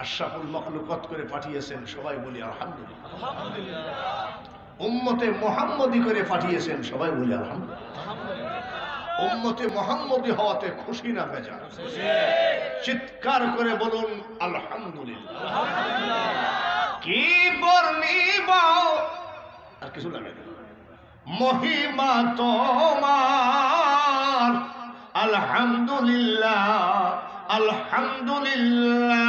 আশরাফুল মাখলুকাত করে পাঠিয়েছেন, সবাই বলি আলহামদুলিল্লাহ। উম্মতে মুহাম্মদী করে পাঠিয়েছেন, সবাই বলি আলহামদুলিল্লাহ। উম্মতে মুহাম্মদী হওয়াতে খুশি না বেজার? চিৎকার করে বলুন আলহামদুলিল্লাহ। কি বর্ণিব, আর কিছু লাগে না, মহিমা তোমার আলহামদুলিল্লাহ আলহামদুলিল্লাহ।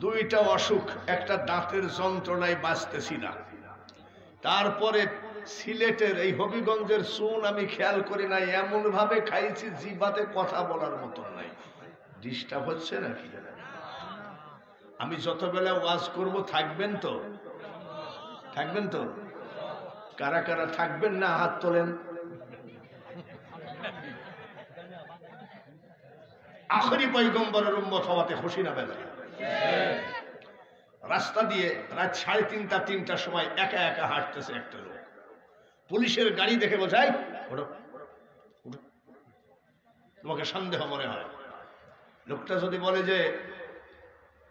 দুইটা অসুখ, একটা দাঁতের যন্ত্রণায় বাঁচতেছি না, তারপরে সিলেটের এই হবিগঞ্জের চুন আমি খেয়াল করি না, এমন ভাবে খাইছি জিভাতে কথা বলার মতো নাই। ডিস্টার্ব হচ্ছে নাকি? আমি যত বেলা ওয়াজ করব থাকবেন তো? থাকবেন তো? কারা কারা থাকবেন না হাত তোলেন। আখেরি পয়গম্বরের উম্মত হওয়াতে খুশি না বেলা? রাস্তা দিয়ে রাত 3:30 3টার সময় একা একা হাঁটতেছে একটা লোক, পুলিশের গাড়ি দেখে বোঝায় ওঠো, তোমাকে সন্দেহ মনে হয়। লোকটা যদি বলে যে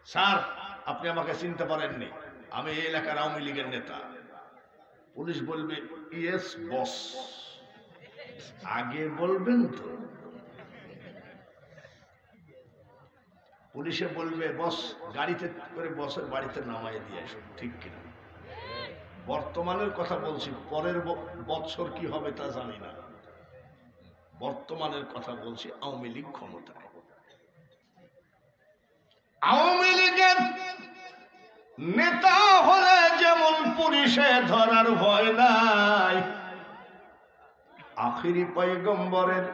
স্যার আপনি আমাকে চিনতে পারেননি, আমি এই এলাকার আওয়ামী লীগের নেতা, পুলিশ বলবে ইয়েস বস। আগে বলবেন তো? পুলিশে বলবে বস গাড়িতে করে বসের বাড়িতে নামাই দিয়ে আসুন, ঠিক কিনা? বর্তমানের কথা বলছি, পরের বৎসর কি হবে তা জানি না, বর্তমানের কথা বলছি। আওয়ামী লীগ ক্ষমতায়, আওয়ামী লীগের নেতা হলে যেমন পুলিশে ধরার ভয় নাই, আখিরি পয়গম্বরের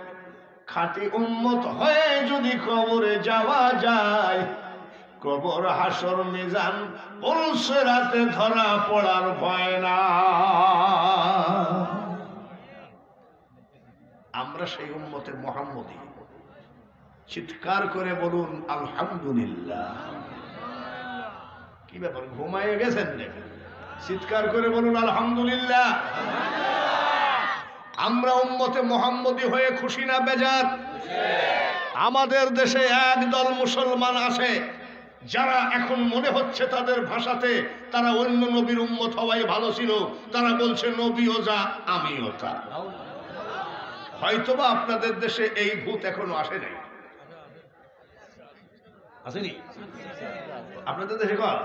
খাঁটি উম্মত হয়ে যদি কবরে যাওয়া যায়, কবর হাসর মিজান পুলসিরাতে ধরা পড়ার ভয় না। আমরা সেই উম্মতে মুহাম্মদী। চিৎকার করে বলুন আলহামদুলিল্লাহ। কি ব্যাপার, ঘুমায়ে গেছেন নাকি? চিৎকার করে বলুন আলহামদুলিল্লাহ। আমরা উম্মতে মুহাম্মদী হয়ে খুশি না বেজার? আমাদের দেশে একদল মুসলমান আছে যারা এখন মনে হচ্ছে তাদের ভাষাতে তারা অন্য নবীর উম্মত হওয়াই ভালো ছিল। তারা বলছে নবীও যা আমিও তা। হয়তোবা আপনাদের দেশে এই ভূত এখনো আসে নাই, আসেনি? আপনাদের দেশে কর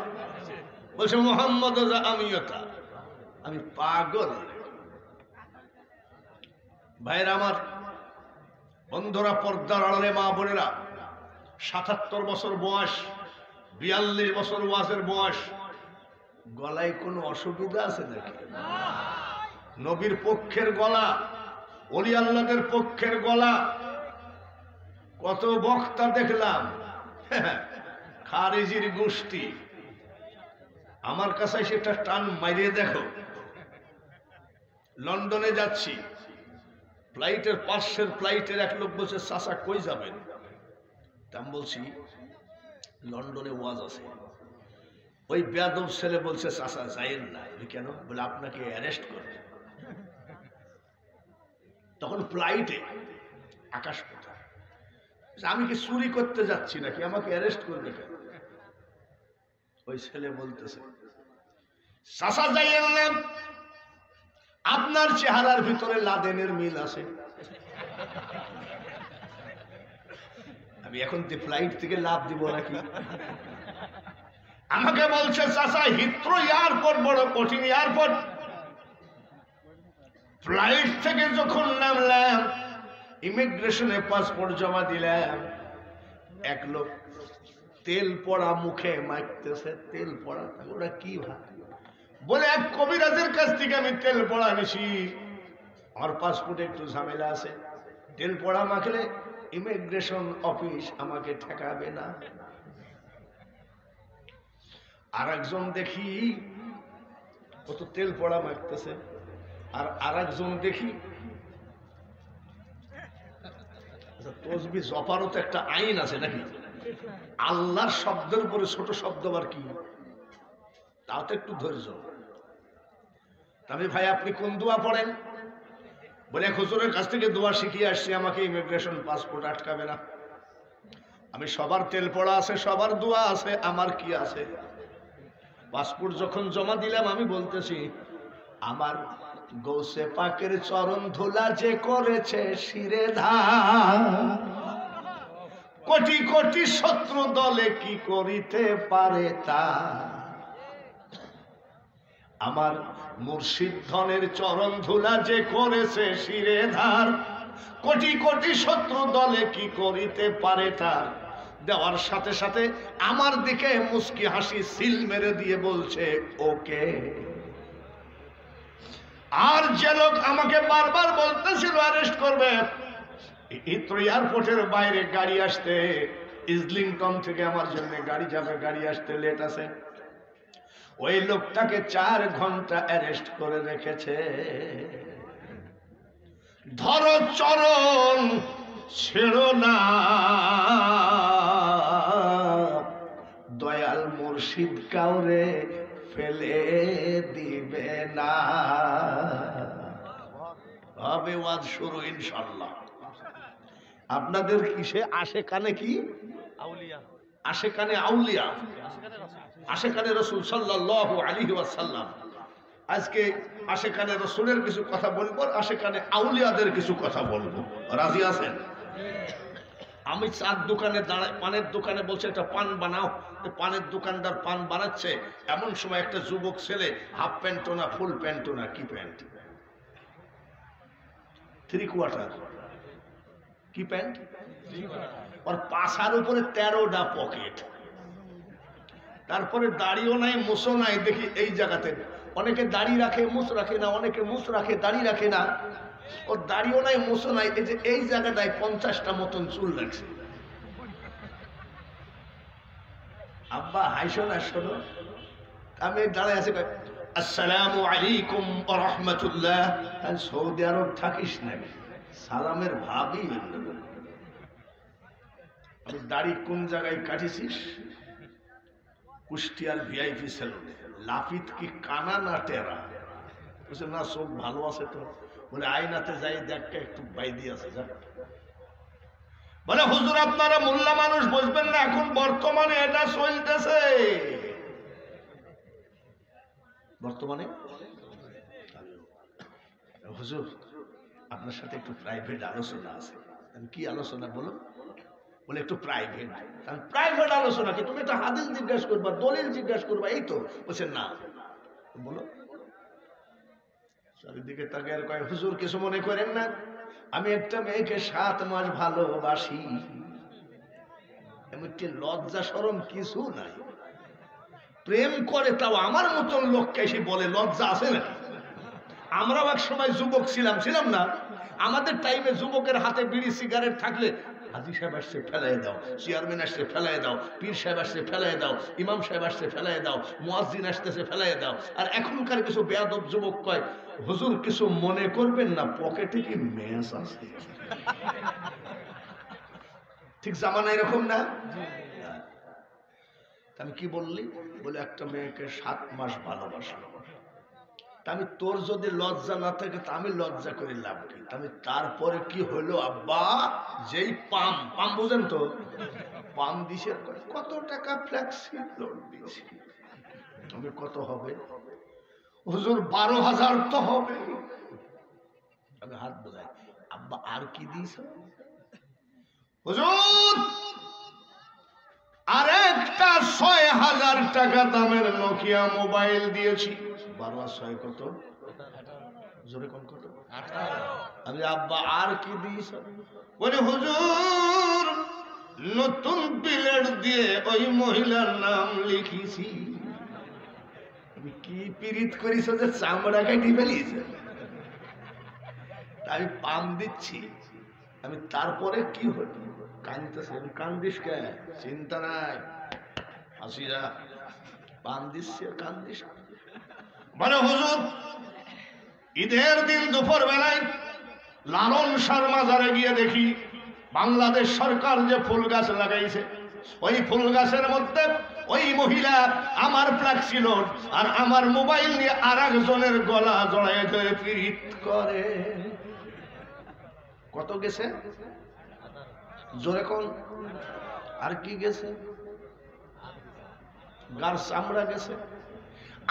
বলছে মুহাম্মদ যা আমিও তা। আমি পাগল ভাইরা আমার, বন্ধুরা, পর্দার আড়ালে মা বোনেরা, ৭৭ বছর বয়স, ৪২ বছর ওয়াজের বয়স, গলায় কোনো অসুবিধা আছে নাকি? নবীর পক্ষের গলা, ওলি আল্লাহদের পক্ষের গলা। কত বক্তা দেখলাম খারিজির গোষ্ঠী, আমার কাছে সেটা টান মাইরে দেখো। লন্ডনে যাচ্ছি, ফ্লাইটের পাশের ফ্লাইটের এক লোক বলছে চাচা কই যাবেন? আমি বলছি লন্ডনে ওয়াজ আছে। ওই বেয়াদব ছেলে বলছে চাচা যাইয়েন না। কেন? বলে আপনাকে অ্যারেস্ট করবে। তখন ফ্লাইটে আকাশ পথে, আমি কি চুরি করতে যাচ্ছি নাকি, আমাকে অ্যারেস্ট করবে কেন? ওই ছেলে বলতেছে চাচা যাইয়েন না, আপনার চেহারার ভিতরে লাদেনের মিল আছে। আমি এখন ফ্লাইট থেকে লাভ দিব নাকি? আমাকে বলছে চাচা হিথ্রো এয়ারপোর্ট বড় কঠিন এয়ারপোর্ট। ফ্লাইট থেকে যখন নামলাম, ইমিগ্রেশনে পাসপোর্ট জমা দিলাম, এক লোক তেল পড়া মুখে মাখতেছে। তেল পড়া ওরা কি ভাই? বলে এক কবিরাজের কাছ থেকে আমি তেল পড়া নিছি, আমার পাসপোর্টে একটু ঝামেলা আছে, তেল পড়া মাখলে ইমিগ্রেশন অফিস আমাকে ঠেকাবে না। আর একজন দেখি ও তো তেল পড়া মাখতেছে, আর একজন দেখি তসবিহ জপারও তো একটা আইন আছে নাকি? আল্লাহর শব্দের উপরে ছোট শব্দ আবার কি, তাও তো একটু ধৈর্য। তবে ভাই আপনি কোন দোয়া পড়েন? বলে হুজুরের কাছ থেকে দোয়া শিখিয়ে আসছি, আমাকে ইমিগ্রেশন পাসপোর্ট আটকাবে না। আমি সবার তেল পড়া আছে, সবার দোয়া আছে, আমার কি আছে? পাসপোর্ট যখন জমা দিলাম আমি বলতেছি আমার গৌসে পাকের চরণ ধুলা যে করেছে শিরে ধার, কোটি কোটি শত্রু দলে কি করিতে পারে তা। আমার মুর্শিদ ধনের চরণ ধুলা যে করেছে শিরে ধার, কোটি কোটি শত্রু দলে কি করিতে পারে তা। দেওয়ার সাথে সাথে আমার দিকে মুস্কি হাসি সিল মেরে দিয়ে বলছে ওকে। আর যে লোক আমাকে বারবার বলতেছিল অ্যারেস্ট করবে, হিথ্রো এয়ারপোর্টের বাইরে গাড়ি আসতে, ইজলিংটন থেকে আমার জন্য গাড়ি যাবে, গাড়ি আসতে লেট আছে, ওই লোকটাকে 4 ঘন্টা অ্যারেস্ট করে রেখেছে। ধরো চরণ ছেড়ো না, দয়াল মুর্শিদ কাউরে ফেলে দিবে না। হবে ওয়াজ শুরু ইনশাআল্লাহ। আপনাদের কিসে আশেকানে কি আউলিয়া, আশেকানে আউলিয়া, আশেকানে রাসূল সাল্লাল্লাহু আলাইহি ওয়াসাল্লাম। আজকে আশেকানে রাসূলের কিছু কথা বলবো, আশেকানে আউলিয়াদের কিছু কথা বলবো। রাজি আছেন? আমি চার দোকানে দাঁড়ায়, পানের দোকানে বলছে একটা পান বানাও, পানের দোকানদার পান বানাচ্ছে, এমন সময় একটা যুবক ছেলে হাফ প্যান্টও না ফুল প্যান্টও না, কি প্যান্ট, 3 কোয়ার্টার, কি প্যান্ট, ওর পাশার উপরে 13টা পকেট, তারপরে দাড়িও নাই মুছও নাই। দেখি এই জায়গাতে অনেকে দাড়ি রাখে মুছ রাখে না, অনেকে মুছ রাখে দাড়ি রাখে না, ওর দাড়িও নাই মুছও নাই। এই যে এই জায়গাটায় 50টা মতন চুল রাখছে। আব্বা হাইশো না, শোনো, আমি দাঁড়ায় আছি, আসসালামু আলাইকুম ওয়া রাহমাতুল্লাহ। সৌদি আরব থাকিস না, সালামের ভাবই। আমি দাড়ি কোন জায়গায় কাটিছিস? কুষ্টিয়ার ভিআইপি সেলুনে। লাফিত কি কানা না টেরা? বলছে না, সব ভালো আছে তো। বলে আয়নাতে যাই দেখকে একটু বাইদি আছে, যা। বলে হুজুর আপনারা মোল্লা মানুষ বুঝবেন না, এখন বর্তমানে এটা চলতেছে। বর্তমানে হুজুর আপনার সাথে একটু প্রাইভেট আলোচনা আছে। কি আলোচনা বলো? বলে একটু প্রাইভেট। প্রাইভেট আলোচনা কি? তুমি একটা হাদিস জিজ্ঞাসা করবা, দলিল জিজ্ঞাসা করবা, এই তো। বলছে না, বলো। চারিদিকে তাকে আর কয়, হুজুর কিছু মনে করেন না, আমি একটা মেয়েকে 7 মাস ভালোবাসি। এমন কি লজ্জা শরম কিছু নাই, প্রেম করে, তাও আমার মতন লোককে এসে বলে, লজ্জা আছে না? আমরাও এক সময় যুবক ছিলাম না? আমাদের টাইমে যুবকের হাতে বিড়ি সিগারেট থাকলে হাজি সাহেব আসছে ফেলাই দাও, চেয়ারম্যান আসছে ফেলাই দাও, পীর সাহেব আসছে ফেলাই দাও, ইমাম সাহেব আসছে ফেলাই দাও, মুয়াজ্জিন আসতেছে ফেলাই দাও। আর এখনকার কিছু বেয়াদব যুবক কয়, হুজুর কিছু মনে করবেন না, পকেটে কি মেস আছে। ঠিক জামানা এরকম না? আমি কি বললি? বলে একটা মেয়েকে 7 মাস ভালোবাসলো। আমি তোর যদি লজ্জা না থাকে তা আমি লজ্জা করে লাভ কি? আমি তারপরে কি হলো আব্বা, যেই পাম বুঝেন তো, পাম দিছে, কত টাকা ফ্ল্যাক্সি লোড দিয়েছি। আমি কত হবে? হুজুর 12,000 তো হবে। আমি হাত বোঝাই, আব্বা আর কি দিয়েছ? হুজুর আরেকটা 6,000 টাকা দামের নোকিয়া মোবাইল দিয়েছি। 12 আর 6 কত? জোরে কোন কত? 18। আমি আব্বা আর কি দিয়েছ? বলে হুজুর নতুন প্লেট দিয়ে ওই মহিলার নাম লিখিছি। আমি কি পীড়িত করিস যে চামড়া কেটে ফেলিস? আমি পাম দিচ্ছি। আমি তারপরে কি হল? কান্দিতেছে। কান্দিস কে? চিন্তা নাই, হাসিরা পান দিচ্ছে, কান্দিস। বলে হুজুর ঈদের দিন দুপুর বেলায় লালন শাহর মাজারে গিয়ে দেখি বাংলাদেশ সরকার যে ফুল গাছ লাগাইছে, ওই ফুল গাছের মধ্যে ওই মহিলা আমার ফ্ল্যাক্সি লোড আর আমার মোবাইল নিয়ে আর একজনের গলা জড়ায় ধরে পীড়িত করে। কত গেছে? জোরে কোন? আর কি গেছে? গার চামড়া গেছে।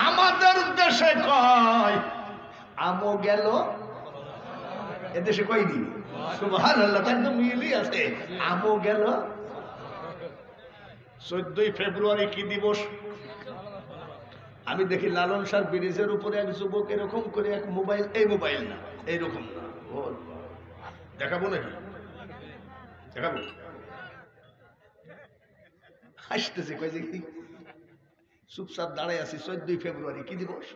আমাদের দেশে কয় আমও গেল, এদেশে কয়নি? সুবহানাল্লাহ, তাই তো মিলই আছে। আমও গেল। 14ই ফেব্রুয়ারি কি দিবস? আমি দেখি লালন শাহ ব্রিজের উপরে এক যুবক এরকম করে এক মোবাইল, এই মোবাইল না, এইরকম না, দেখাবো নাকি? দেখাবো? হাসতেছে, কয় যে চুপচাপ দাঁড়াই আছি। 14ই ফেব্রুয়ারি কি দিবস?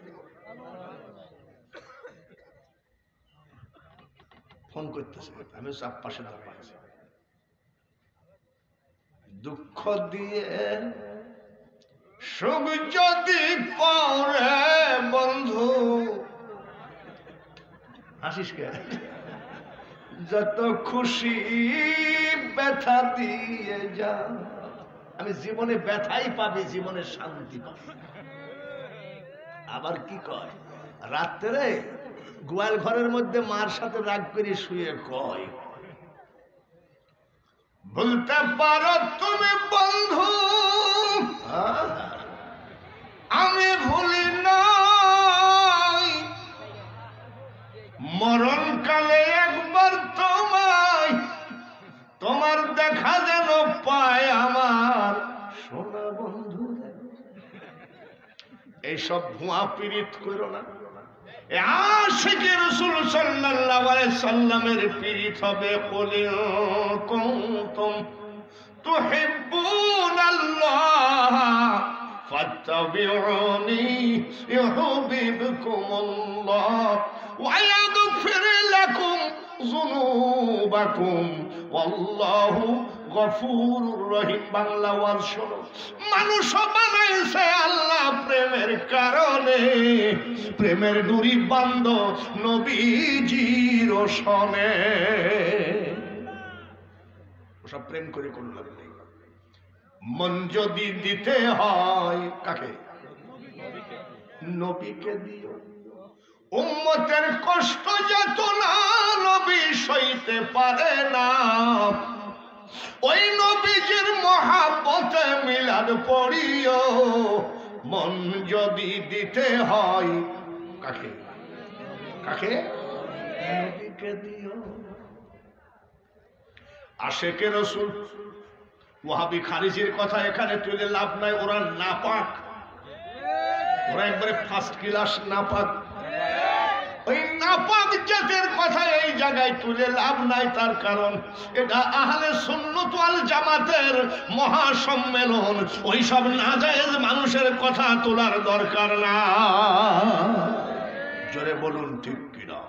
ফোন করতেছে, আমি চাপ পাশে দাঁড়াই আছি। দুঃখ দিয়ে সুখ যদি পরে বন্ধু, হাসিস কে? যত খুশি ব্যথা দিয়ে যা। আমি জীবনে ব্যথাই পাবি, জীবনে শান্তি পাবি। আবার কি কয় রাত্রে গোয়াল ঘরের মধ্যে মার সাথে রাগ করে শুয়ে কয়, বলতে পারো তুমি বন্ধু আমি ভুলি নাই, মরণকালে একবার তোমায়, তোমার দেখা যেন পায় আমার সোনা বন্ধু। এইসব ভুয়া পীড়িত করো না। আশিকে রাসূল সাল্লাল্লাহু আলাইহি সাল্লামের পীড়িত হবে। কুল কুনতুম তুহিব্বুনাল্লাহ ফাত্তাবিউনি ইউহিব্বুকুমুল্লাহ ওয়া ইয়াগফির লাকুম যুনুবাকুম ওয়াল্লাহু গফুরুর রহিম। বাংলা ওয়াজ শোনো। মানুষ বানাইছে আল্লাহ প্রেমের কারণে, প্রেমের ডুরি বান্ধ নবীজির সনে। ওসব প্রেম করে কোনো লাভ নেই। মন যদি দিতে হয় কাকে? নবীকে দিও। উম্মতের কষ্ট যাতনা নবী সইতে পারে না, ওই নবীজির মহাব্বতে মিলাদ পড়িও। মন যদি দিতে হয় কাকে? কাকে? নবীকে দিও। আশিকে রাসূল ওয়াহাবি খারিজির কথা এখানে তুলে লাভ নাই। ওরা নাপাক, ওরা একবারে ফার্স্ট ক্লাস নাপাক। ওই নাপাক জাতের কথা এই জায়গায় তুলে লাভ নাই। তার কারণ এটা আহলে সুন্নাত ওয়াল জামাতের মহাসম্মেলন। ওই সব নাজায়েজ মানুষের কথা তোলার দরকার না। জোরে বলুন ঠিক কিনা?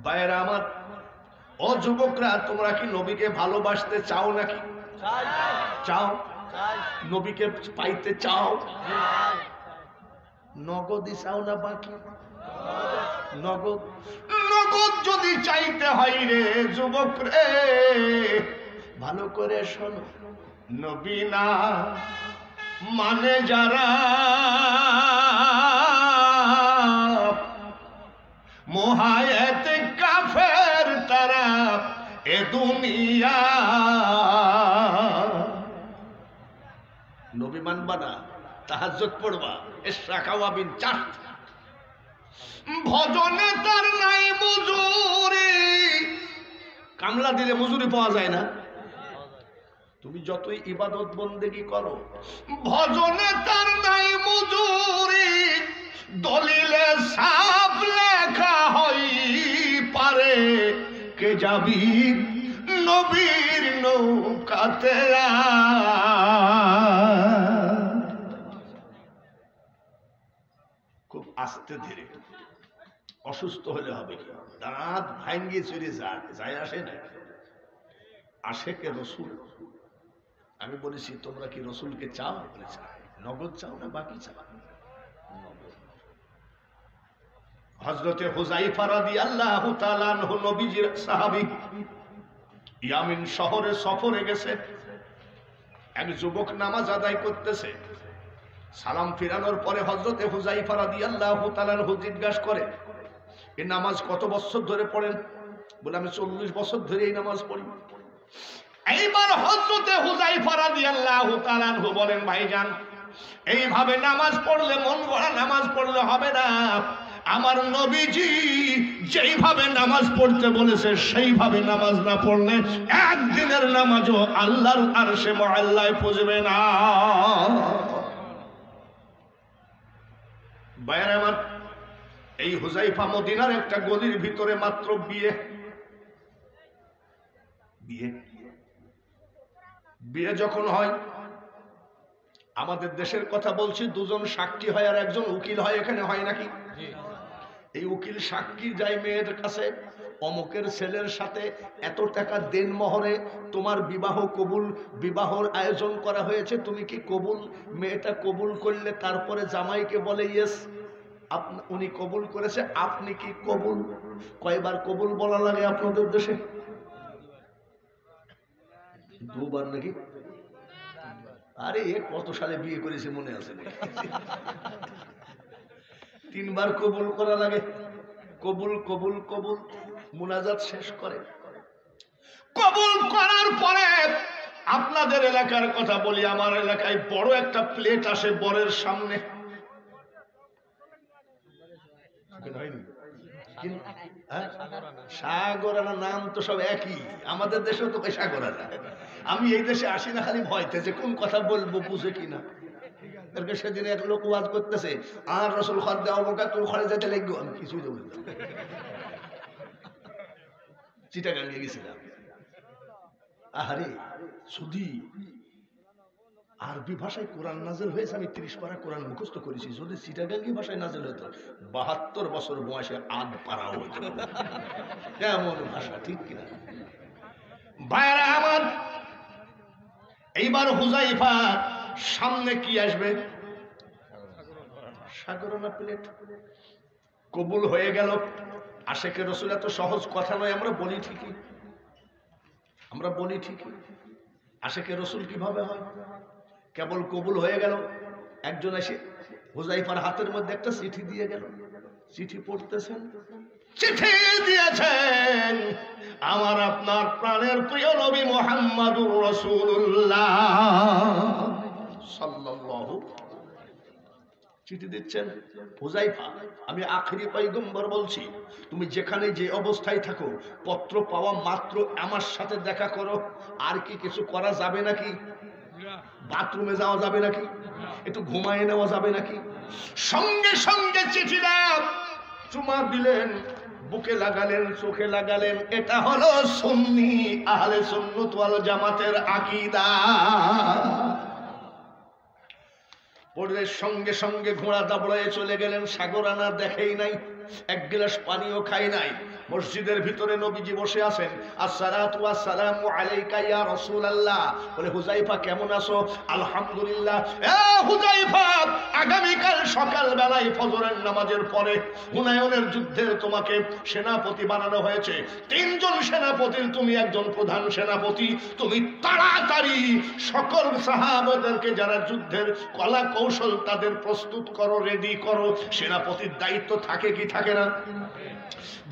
ভাইয়েরা আমার, ও যুবকরা, তোমরা কি নবীকে ভালোবাসতে চাও নাকি? চাও? নবীকে পাইতে চাও? নগদই চাও না বাকি? নগদ। নগদ যদি চাইতে হয় রে যুবক রে, ভালো করে শোনো। নবী না মানে যারা মোহায়েত কাফের তারা এ দুনিয়া। নবী মানবা না, তাহাজ্জুদ পড়বা, ইশরা কাওয়াবিন চাট, ভজনে তার নাই মজুরি। কামলা দিলে মজুরি পাওয়া যায় না। তুমি যতই ইবাদত বন্দেগী করো, ভজনে তার নাই মজুরি। দলিলে সাফ লেখা হই পারে, কে যাবি নবীর নৌকাতে। খুব আস্তে ধীরে, অসুস্থ হলে হবে কি? দাঁত ভাঙ্গিয়ে চুরি যায় আসে না। আশেকে রসুল। আমি বলেছি তোমরা কি রসুলকে চাও? বলে চাই। নগদ চাও না বাকি চাও? হযরতে হুযায়ফা রাদিয়াল্লাহু তাআলা আনহু নবীজির সাহাবী, ইয়ামিন শহরে সফরে গেছে। এক যুবক নামাজ আদায় করতেছে। সালাম ফিরানোর পরে হযরতে হুযায়ফা রাদিয়াল্লাহু তাআলা আনহু জিজ্ঞাসা করে, এই নামাজ কত বছর ধরে পড়েন? বলে আমি 40 বছর ধরে এই নামাজ পড়ি। এইবার হযরতে হুযায়ফা রাদিয়াল্লাহু তাআলা আনহু বলেন, ভাইজান এইভাবে নামাজ পড়লে, মন গড়া নামাজ পড়লে হবে না। আমার নবীজি যেইভাবে নামাজ পড়তে বলেছে সেইভাবে নামাজ না পড়লে একদিনের নামাজও আল্লাহর আরশে মুআল্লায় পৌঁছবে না। ভাইরা আমার, এই হুযায়ফা মদিনার একটা গলির ভিতরে মাত্র বিয়ে যখন হয়, আমাদের দেশের কথা বলছি, দুজন সাক্ষী হয় আর একজন উকিল হয়, এখানে হয় নাকি? এই উকিল সাক্ষী যায় মেয়ের কাছে, অমুকের ছেলের সাথে এত টাকা দেন মোহরে তোমার বিবাহ কবুল, বিবাহর আয়োজন করা হয়েছে, তুমি কি কবুল? মেয়েটা কবুল করলে তারপরে জামাইকে বলে ইয়েস, উনি কবুল করেছে, আপনি কি কবুল? কয়বার কবুল বলা লাগে আপনাদের দেশে? দুবার নাকি? আরে কত সালে বিয়ে করেছে মনে আছে? 3 বার কবুল করা লাগে। কবুল কবুল কবুল, মুনাজাত শেষ করে। কবুল করার পরে আপনাদের এলাকার কথা বলি, আমার এলাকায় বড় একটা প্লেট আসে বরের সামনে। সাগরানা নাম তো সব একই, আমাদের দেশেও তো সাগরানা। আমি এই দেশে আসি না খালি ভয়তে যে কোন কথা বলবো বুঝে কিনা। সেদিন এক লোক ওয়াজ করতেছে, আর রসুল খর দেওয়া বোকা তোর ঘরে যেতে লাগবে, আমি কিছুই দেবো। চিটাগাঙ্গে গেছিলাম, আহারে সুদি আরবি ভাষায় কোরআন নাজেল হয়েছে, আমি 30 পারা কোরআন মুখস্থ করেছি। যদি চিটাগাঙ্গি ভাষায় নাজেল হতো 72 বছর বয়সে আধ পারা হতো। কেমন ভাষা, ঠিক কিনা? ভাইরা আমার, এইবার হুযায়ফা সামনে কি আসবে? সাগরানা প্লেট। কবুল হয়ে গেল। আশেকে রসুল এত সহজ কথা নয়, আমরা বলি ঠিকই, আশেকে রসুল কিভাবে হয়? কেবল কবুল হয়ে গেল, একজন এসে হুযায়ফার হাতের মধ্যে একটা চিঠি দিয়ে গেল। চিঠি পড়তেছেন, চিঠি দিয়েছেন আমার আপনার প্রাণের প্রিয় নবী মুহাম্মাদুর রাসূলুল্লাহ সাল্লাল্লাহু। চিঠি দিচ্ছেন, হুযায়ফা আমি আখেরি পয়গম্বর বলছি, তুমি যেখানে যে অবস্থায় থাকো পত্র পাওয়া মাত্র আমার সাথে দেখা করো। আর কি কিছু করা যাবে নাকি? বাথরুমে যাওয়া যাবে নাকি? একটু ঘুমায় নেওয়া যাবে নাকি? সঙ্গে সঙ্গে চিঠি দাও, চুমা দিলেন, বুকে লাগালেন, চোখে লাগালেন। এটা হলো সুন্নি আহলে সুন্নাত ওয়াল জামাতের আকীদা। পড়লে সঙ্গে সঙ্গে ঘোড়া দাবড়ায় চলে গেলেন। সাগরানা দেখেই নাই, এক গ্লাস পানিও খাই নাই। মসজিদের ভিতরে নবীজি বসে আছেন। আসসালাতু ওয়াসসালামু আলাইকা ইয়া রাসূলুল্লাহ। বলে হুযায়ফা কেমন আছো? আলহামদুলিল্লাহ। এ হুযায়ফা, আগামীকাল সকাল বেলায় ফজরের নামাজের পরে হুনায়নের যুদ্ধে তোমাকে সেনাপতি বানানো হয়েছে। 3 জন সেনাপতির তুমি একজন প্রধান সেনাপতি। তুমি তাড়াতাড়ি সকল সাহাবাদেরকে যারা যুদ্ধের কলা কৌশল তাদের প্রস্তুত করো, রেডি করো। সেনাপতির দায়িত্ব থাকে কি থাকে না?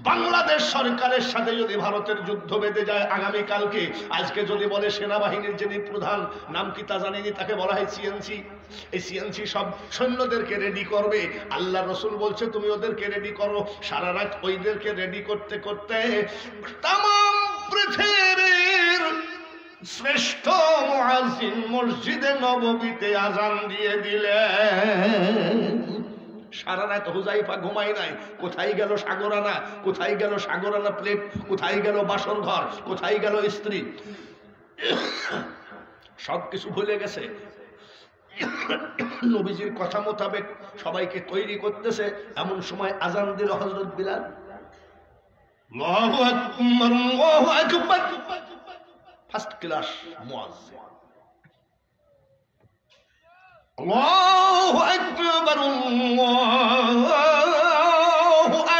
বাংলাদেশ সরকারের সাথে যদি ভারতের যুদ্ধ বেঁধে যায় আগামীকালকে, আজকে যদি বলে সেনাবাহিনীর যিনি প্রধান, নাম কি তা জানিনি, তাকে বলা হয় সিএনসি। এই সিএনসি সব সৈন্যদেরকে রেডি করবে। আল্লাহ রসুল বলছে তুমি ওদেরকে রেডি করো। সারা রাত ওইদেরকে রেডি করতে করতে তামাম পৃথিবীর শ্রেষ্ঠ মুয়াজ্জিন মসজিদে নববীতে আযান দিয়ে দিলেন। সারা রাত হুযায়ফা ঘুমায় নাই। কোথায় গেল সাগরানা? কোথায় গেল সাগরানা প্লেট? কোথায় গেল বাসর ঘর? কোথায় গেল স্ত্রী? সবকিছু ভুলে গেছে। নবীজির কথা মোতাবেক সবাইকে তৈরি করতেছে। এমন সময় আযান দিল হযরত বিলাল। আল্লাহু আকবার, আল্লাহু আকবার। ফার্স্ট ক্লাস মুয়াজ্জিন। আল্লাহু আকবার, আল্লাহু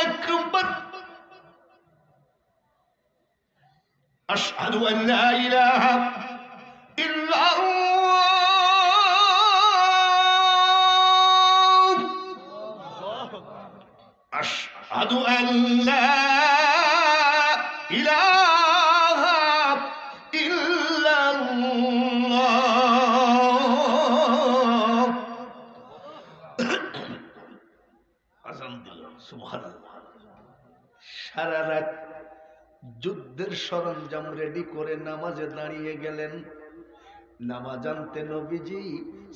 আকবার। আশহাদু আন লা ইলাহা ইল্লাল্লাহ, আশহাদু আন লা ইলাহা ইল্লাল্লাহ। সারা রাত যুদ্ধের সরঞ্জাম রেডি করে নামাজে দাঁড়িয়ে গেলেন। নামাজ আনতে নবীজি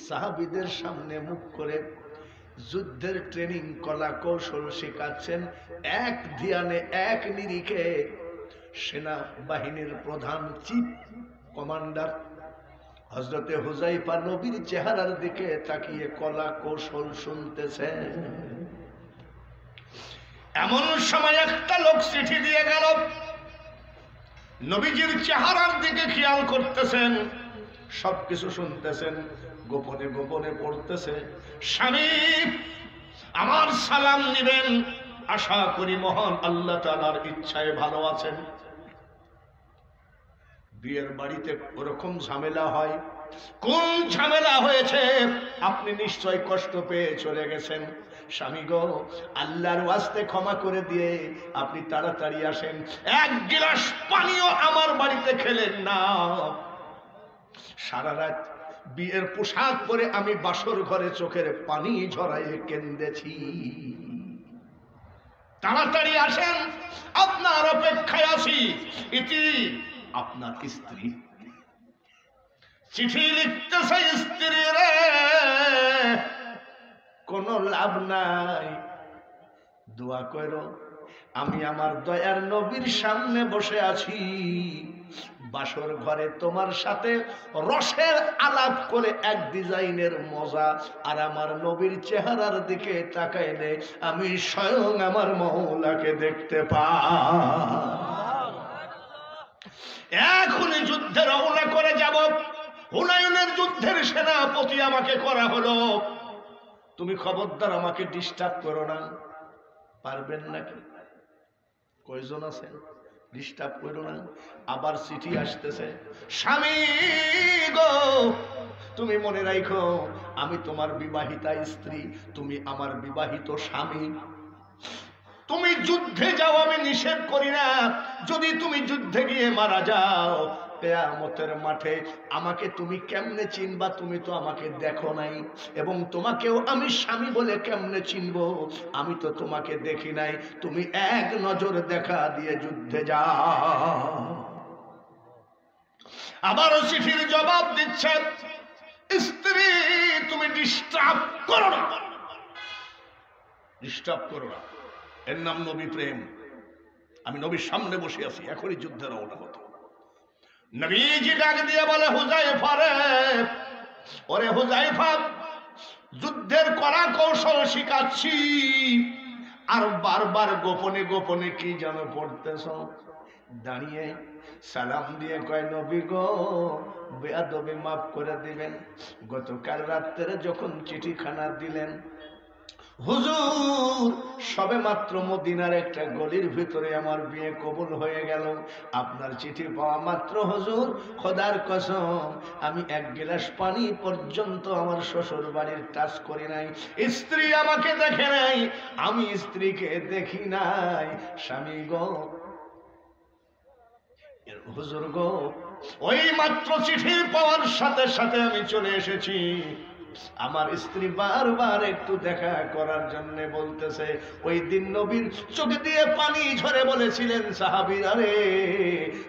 সাহাবীদের সামনে মুখ করে যুদ্ধের ট্রেনিং কলা কৌশল শেখাচ্ছেন। এক ধ্যানে এক নিরিখে সেনা বাহিনীর প্রধান চিফ কমান্ডার হযরতে হুযায়ফা নবীর চেহারার দিকে তাকিয়ে কলা কৌশল শুনতেছেন। এমন সময় একটা লোক চিঠি দিয়ে গেল, নবীজির চেহারার দিকে খেয়াল করতেছেন, সবকিছু শুনতেছেন, গোপনে গোপনে পড়তেছে। স্বামী আমার সালাম নিবেন, আশা করি মহান আল্লাহ তাআলার ইচ্ছায় ভালো আছেন। বিয়ের বাড়িতে ওরকম ঝামেলা হয়, কোন ঝামেলা হয়েছে? আপনি নিশ্চয় কষ্ট পেয়ে চলে গেছেন। স্বামী গো, আল্লাহর ওয়াস্তে ক্ষমা করে দিয়ে আপনি তাড়াতাড়ি আসেন। এক গ্লাস পানিও আমার বাড়িতে খেলেন না। সারা রাত বিয়ের পোশাক পরে আমি বাসর ঘরে চোখের পানি ঝরাইয়ে কেঁদেছি। তাড়াতাড়ি আসেন, আপনার অপেক্ষায় আছি। ইতি আপনার স্ত্রী। চিঠি লিখতেছে, স্ত্রী রে কোনো লাভ নাই, দোয়া করো। আমি আমার দয়ার নবীর সামনে বসে আছি, বাসর ঘরে তোমার সাথে রসের আলাপ করে এক ডিজাইনের মজা, আর আমার নবীর চেহারার দিকে তাকাইলে আমি স্বয়ং আমার মওলাকে দেখতে পাই। এখনই যুদ্ধে রওনা করে যাব। হুনাইনের যুদ্ধের সেনাপতি আমাকে করা হলো। তুমি খবরদার আমাকে ডিস্টার্ব করো না। পারবেন নাকি? কয়জন আছেন? ডিস্টার্ব করো না। আবার চিঠি আসতেছে, স্বামী গো তুমি মনে রাখো আমি তোমার বিবাহিতা স্ত্রী, তুমি আমার বিবাহিত স্বামী। তুমি যুদ্ধে যাও, আমি নিষেধ করি না। যদি তুমি যুদ্ধে গিয়ে মারা যাও, কিয়ামতের মাঠে আমাকে তুমি কেমনে চিনবা? তুমি তো আমাকে দেখো নাই, এবং তোমাকেও আমি স্বামী বলে কেমনে চিনবো? আমি তো তোমাকে দেখি নাই। তুমি এক নজর দেখা দিয়ে যুদ্ধে যাও। আবারও চিঠির জবাব দিচ্ছে, স্ত্রী তুমি ডিস্টার্ব করো না, ডিস্টার্ব করো না। এর নাম নবী প্রেম। আমি নবীর সামনে বসে আছি, এখনই যুদ্ধে রওনা হতো। নবীজি ডাক দিয়ে বলে, হুযায়ফা রে, ওরে হুযায়ফা, যুদ্ধের কড়া কৌশল শিখাচ্ছি, আর বারবার গোপনে গোপনে কি যেন পড়তেছ। দাঁড়িয়ে সালাম দিয়ে কয়, নবী গো বেয়াদবি মাফ করে দিবেন। গতকাল রাত্রে যখন চিঠিখানা দিলেন, হুজুর সবে মাত্র মদিনার একটা গলির ভিতরে আমার বিয়ে কবুল হয়ে গেল। আপনার চিঠি পাওয়া মাত্র হুজুর খোদার কসম আমি এক গ্লাস পানি পর্যন্ত আমার শ্বশুর বাড়ির টাচ করি নাই। স্ত্রী আমাকে দেখে নাই, আমি স্ত্রীকে দেখি নাই। স্বামী গো, হুজুর গো, ওই মাত্র চিঠি পাওয়ার সাথে সাথে আমি চলে এসেছি। আমার স্ত্রী বারবার একটু দেখা করার জন্য বলতেছে। ওই দিন নবীর চোখ দিয়ে পানি ঝরে বলেছিলেন, সাহাবীরা রে,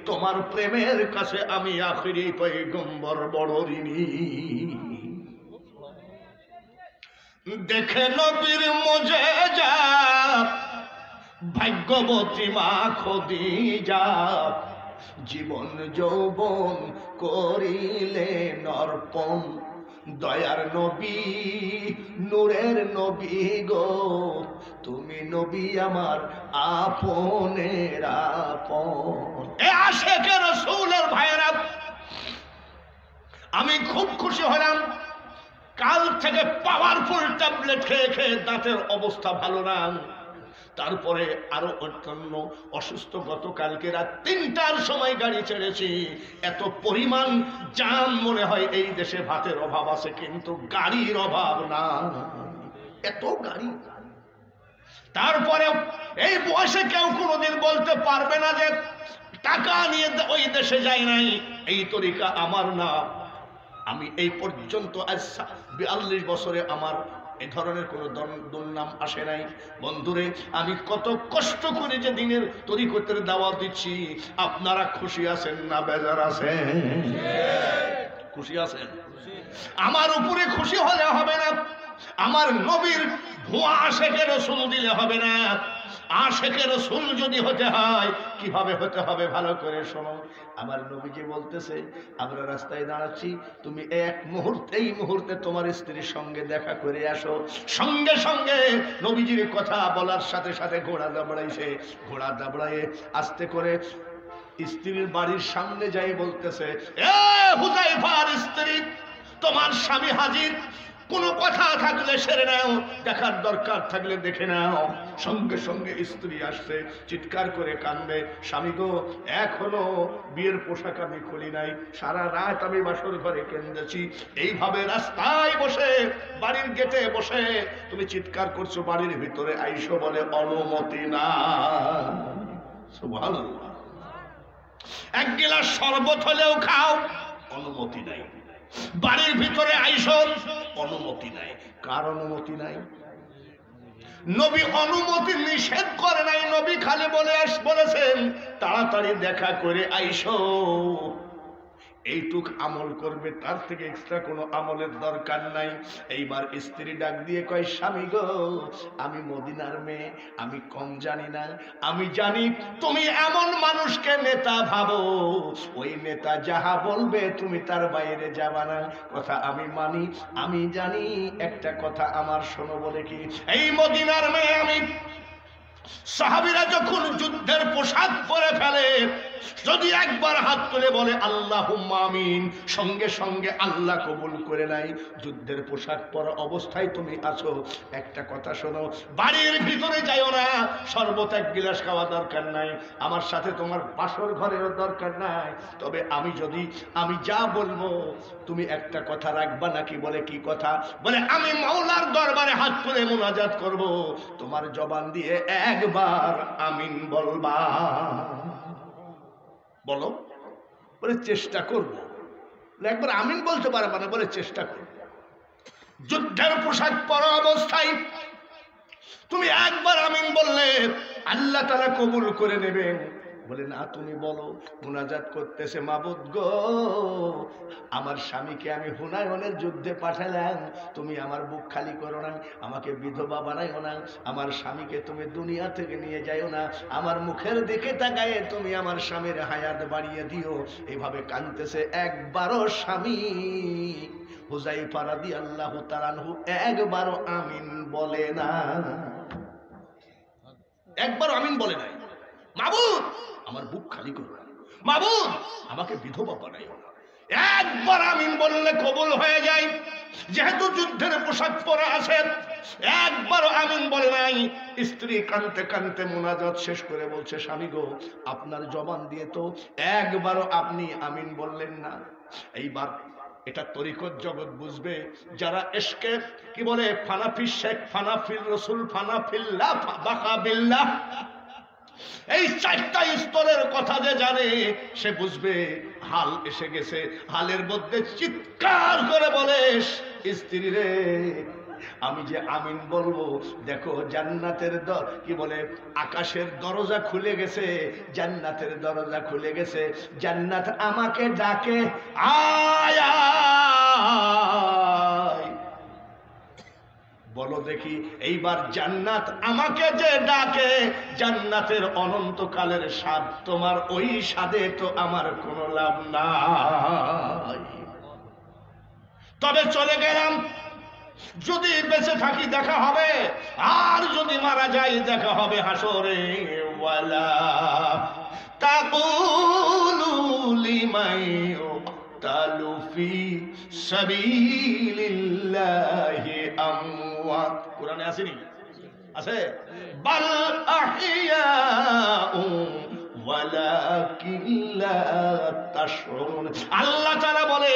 তোমার প্রেমের কাছে আমি আখিরি পয়গম্বর বড় ঋণী। দেখে নবীর মুজিজা ভাগ্যবতী মা খদিজা, জীবন যৌবন করিলেন অর্পণ। দয়ার নবী, নূরের নবী গো, তুমি নবী আমার আপনের আপন। এ আশিকে রাসূলের ভাইরা, আমি খুব খুশি হলাম। কাল থেকে পাওয়ারফুল ট্যাবলেট খেয়ে খেয়ে দাঁতের অবস্থা ভালো না। তারপরে আরো অন্যান্য অসুস্থ। গতকালকে রাত ৩টার সময় গাড়ি ছেড়েছি। এত পরিমাণ জাম, মনে হয় এই দেশে ভাতের অভাব আছে, কিন্তু গাড়ির অভাব না, এত গাড়ি। তারপরে এই বয়সে কেউ কোনোদিন বলতে পারবে না যে টাকা নিয়ে ওই দেশে যাই নাই। এই তরিকা আমার না। আমি এই পর্যন্ত আজ ৪২ বছরে আমার এ ধরনের কোনো দুর্নাম আসে নাই। বন্ধুরে, আমি কত কষ্ট করে যে দিনের তরিকতের দাওয়াত দিচ্ছি, আপনারা খুশি আছেন না বেজার আছেন? খুশি আছেন? আমার উপরে খুশি হলে হবে না, আমার নবীর ধোঁয়া আশেকে রসুল দিলে হবে না। আশেকে রসুল যদি হতে হয়, কিভাবে হতে হবে ভালো করে শোনো। আমার নবীজি বলতেছে, আমরা রাস্তায় দাঁড়াচ্ছি, তুমি এক মুহূর্তে, এই মুহূর্তে তোমার স্ত্রীর সঙ্গে দেখা করে আসো। সঙ্গে সঙ্গে নবীজির কথা বলার সাথে সাথে ঘোড়া দাবড়াইছে। ঘোড়া দাবড়ায়ে আস্তে করে স্ত্রীর বাড়ির সামনে যাই বলতেছে, এ হুযায়ফার স্ত্রী, তোমার স্বামী হাজির, কোনো কথা থাকলে সেরে নাও, দেখার দরকার থাকলে দেখে নাও। সঙ্গে সঙ্গে স্ত্রী আসছে, চিৎকার করে কান্দে, স্বামী গো, এখনো বিয়ের পোশাক আমি খুলি নাই, সারা রাত আমি বাসর ঘরে কেঁদেছি। এইভাবে রাস্তায় বসে, বাড়ির গেটে বসে তুমি চিৎকার করছো, বাড়ির ভিতরে আইসো, বলে অনুমতি না। সুবহানাল্লাহ। এক গিলাস শরবত হলেও খাও, অনুমতি নাই। বাড়ির ভিতরে আইসো, অনুমতি নাই। কার অনুমতি নাই? নবী অনুমতি নিষেধ করে নাই, নবী খালি বলেছেন তাড়াতাড়ি দেখা করে আইসো। এইটুক আমল করবে, তার থেকে এক্সট্রা কোনো আমলের দরকার নাই। এইবার স্ত্রী ডাক দিয়ে কয়, স্বামী গো, আমি মদিনার মেয়ে, আমি কম জানি না। আমি জানি তুমি এমন মানুষকে নেতা ভাবো, ওই নেতা যাহা বলবে তুমি তার বাইরে যাবা না। কথা আমি মানি, আমি জানি। একটা কথা আমার শোনো, বলে কি, এই মদিনার মেয়ে আমি। সাহাবীরা যখন যুদ্ধের পোশাক পরে ফেলে, যদি একবার হাত তুলে বলে আল্লাহুম্মা আমিন, সঙ্গে সঙ্গে আল্লাহ কবুল করে নাই। যুদ্ধের পোশাক পরা অবস্থায় তুমি আছো, একটা কথা শোনো, বাড়ির ভিতরে যাইও না, শরবত এক গিলাস খাওয়া দরকার নাই, আমার সাথে তোমার বাসর ঘরেরও দরকার নাই। তবে আমি যা বলবো তুমি একটা কথা রাখবা নাকি? বলে কি কথা? বলে আমি মাওলার দরবারে হাত তুলে মুনাজাত করব, তোমার জবান দিয়ে একবার আমিন বলবা। বলো। বলে চেষ্টা করবো। একবার আমিন বলতে পারবা না? বলে চেষ্টা করবো। যুদ্ধের পোশাক পরা অবস্থায় তুমি একবার আমিন বললে আল্লাহ তাআলা কবুল করে নেবেন। বলে না, তুমি বলো। মুনাজাত করতেছে, মাবুদ গো, আমার স্বামীকে আমি হুনায়নের যুদ্ধে পাঠালাম, তুমি আমার বুক খালি করো না, আমাকে বিধবা বানাইও না, আমার স্বামীকে তুমি দুনিয়া থেকে নিয়ে যাইও না, আমার মুখের দিকে তাকায়ে তুমি আমার স্বামীর হায়াত বাড়িয়ে দিও। এইভাবে কাঁদতেছে। একবারও স্বামী হুযায়ফা রাদিয়াল্লাহু তাআলা আনহু একবারও আমিন বলে না। একবারও আমিন বলে নাই। মাবুদ, আমার বুক খালি করো না, মাবুদ, আমাকে বিধবা বানাইও না। একবার আমিন বললে কবুল হয়ে যায়। যেহেতু যুদ্ধের পোশাক পরা আছে, একবার আমিন বলে নাই। স্ত্রী কাঁদতে কাঁদতে মুনাজাত শেষ করে বলছে, স্বামী গো, আপনার জবান দিয়ে তো একবারও আপনি আমিন বললেন না। এইবার এটা তরিকত জগৎ বুঝবে, যারা এশকে কি বলে, ফানাফি শেখ, ফানাফিল রসুল, ফানাফিল্লাহ, বাকাবিল্লাহ, এই চারটা স্তরের কথা যে জানে, সে বুঝবে হাল এসে গেছে। হালের মধ্যে চিৎকার করে বলে, স্ত্রী রে, আমি যে আমিন বলবো, দেখো জান্নাতের কি বলে, আকাশের দরজা খুলে গেছে, জান্নাতের দরজা খুলে গেছে। জান্নাত আমাকে ডাকে, আয় আয়। বলো দেখি, এইবার জান্নাত আমাকে যে ডাকে, জান্নাতের অনন্তকালের স্বাদ তোমার, ওই স্বাদে তো আমার কোনো লাভ নাই। তবে চলে গেলাম, যদি বেঁচে থাকি দেখা হবে, আর যদি মারা যাই দেখা হবে হাসরে। ওয়ালা তাকুলু লিমান ইউকতালু ফি সাবিলিল্লাহি আমওয়াত। কোরআনে আসেনি? আছে? বাল আহিয়াউ ওয়ালাকিন লা তাশউরুন। আল্লাহ তাআলা বলে,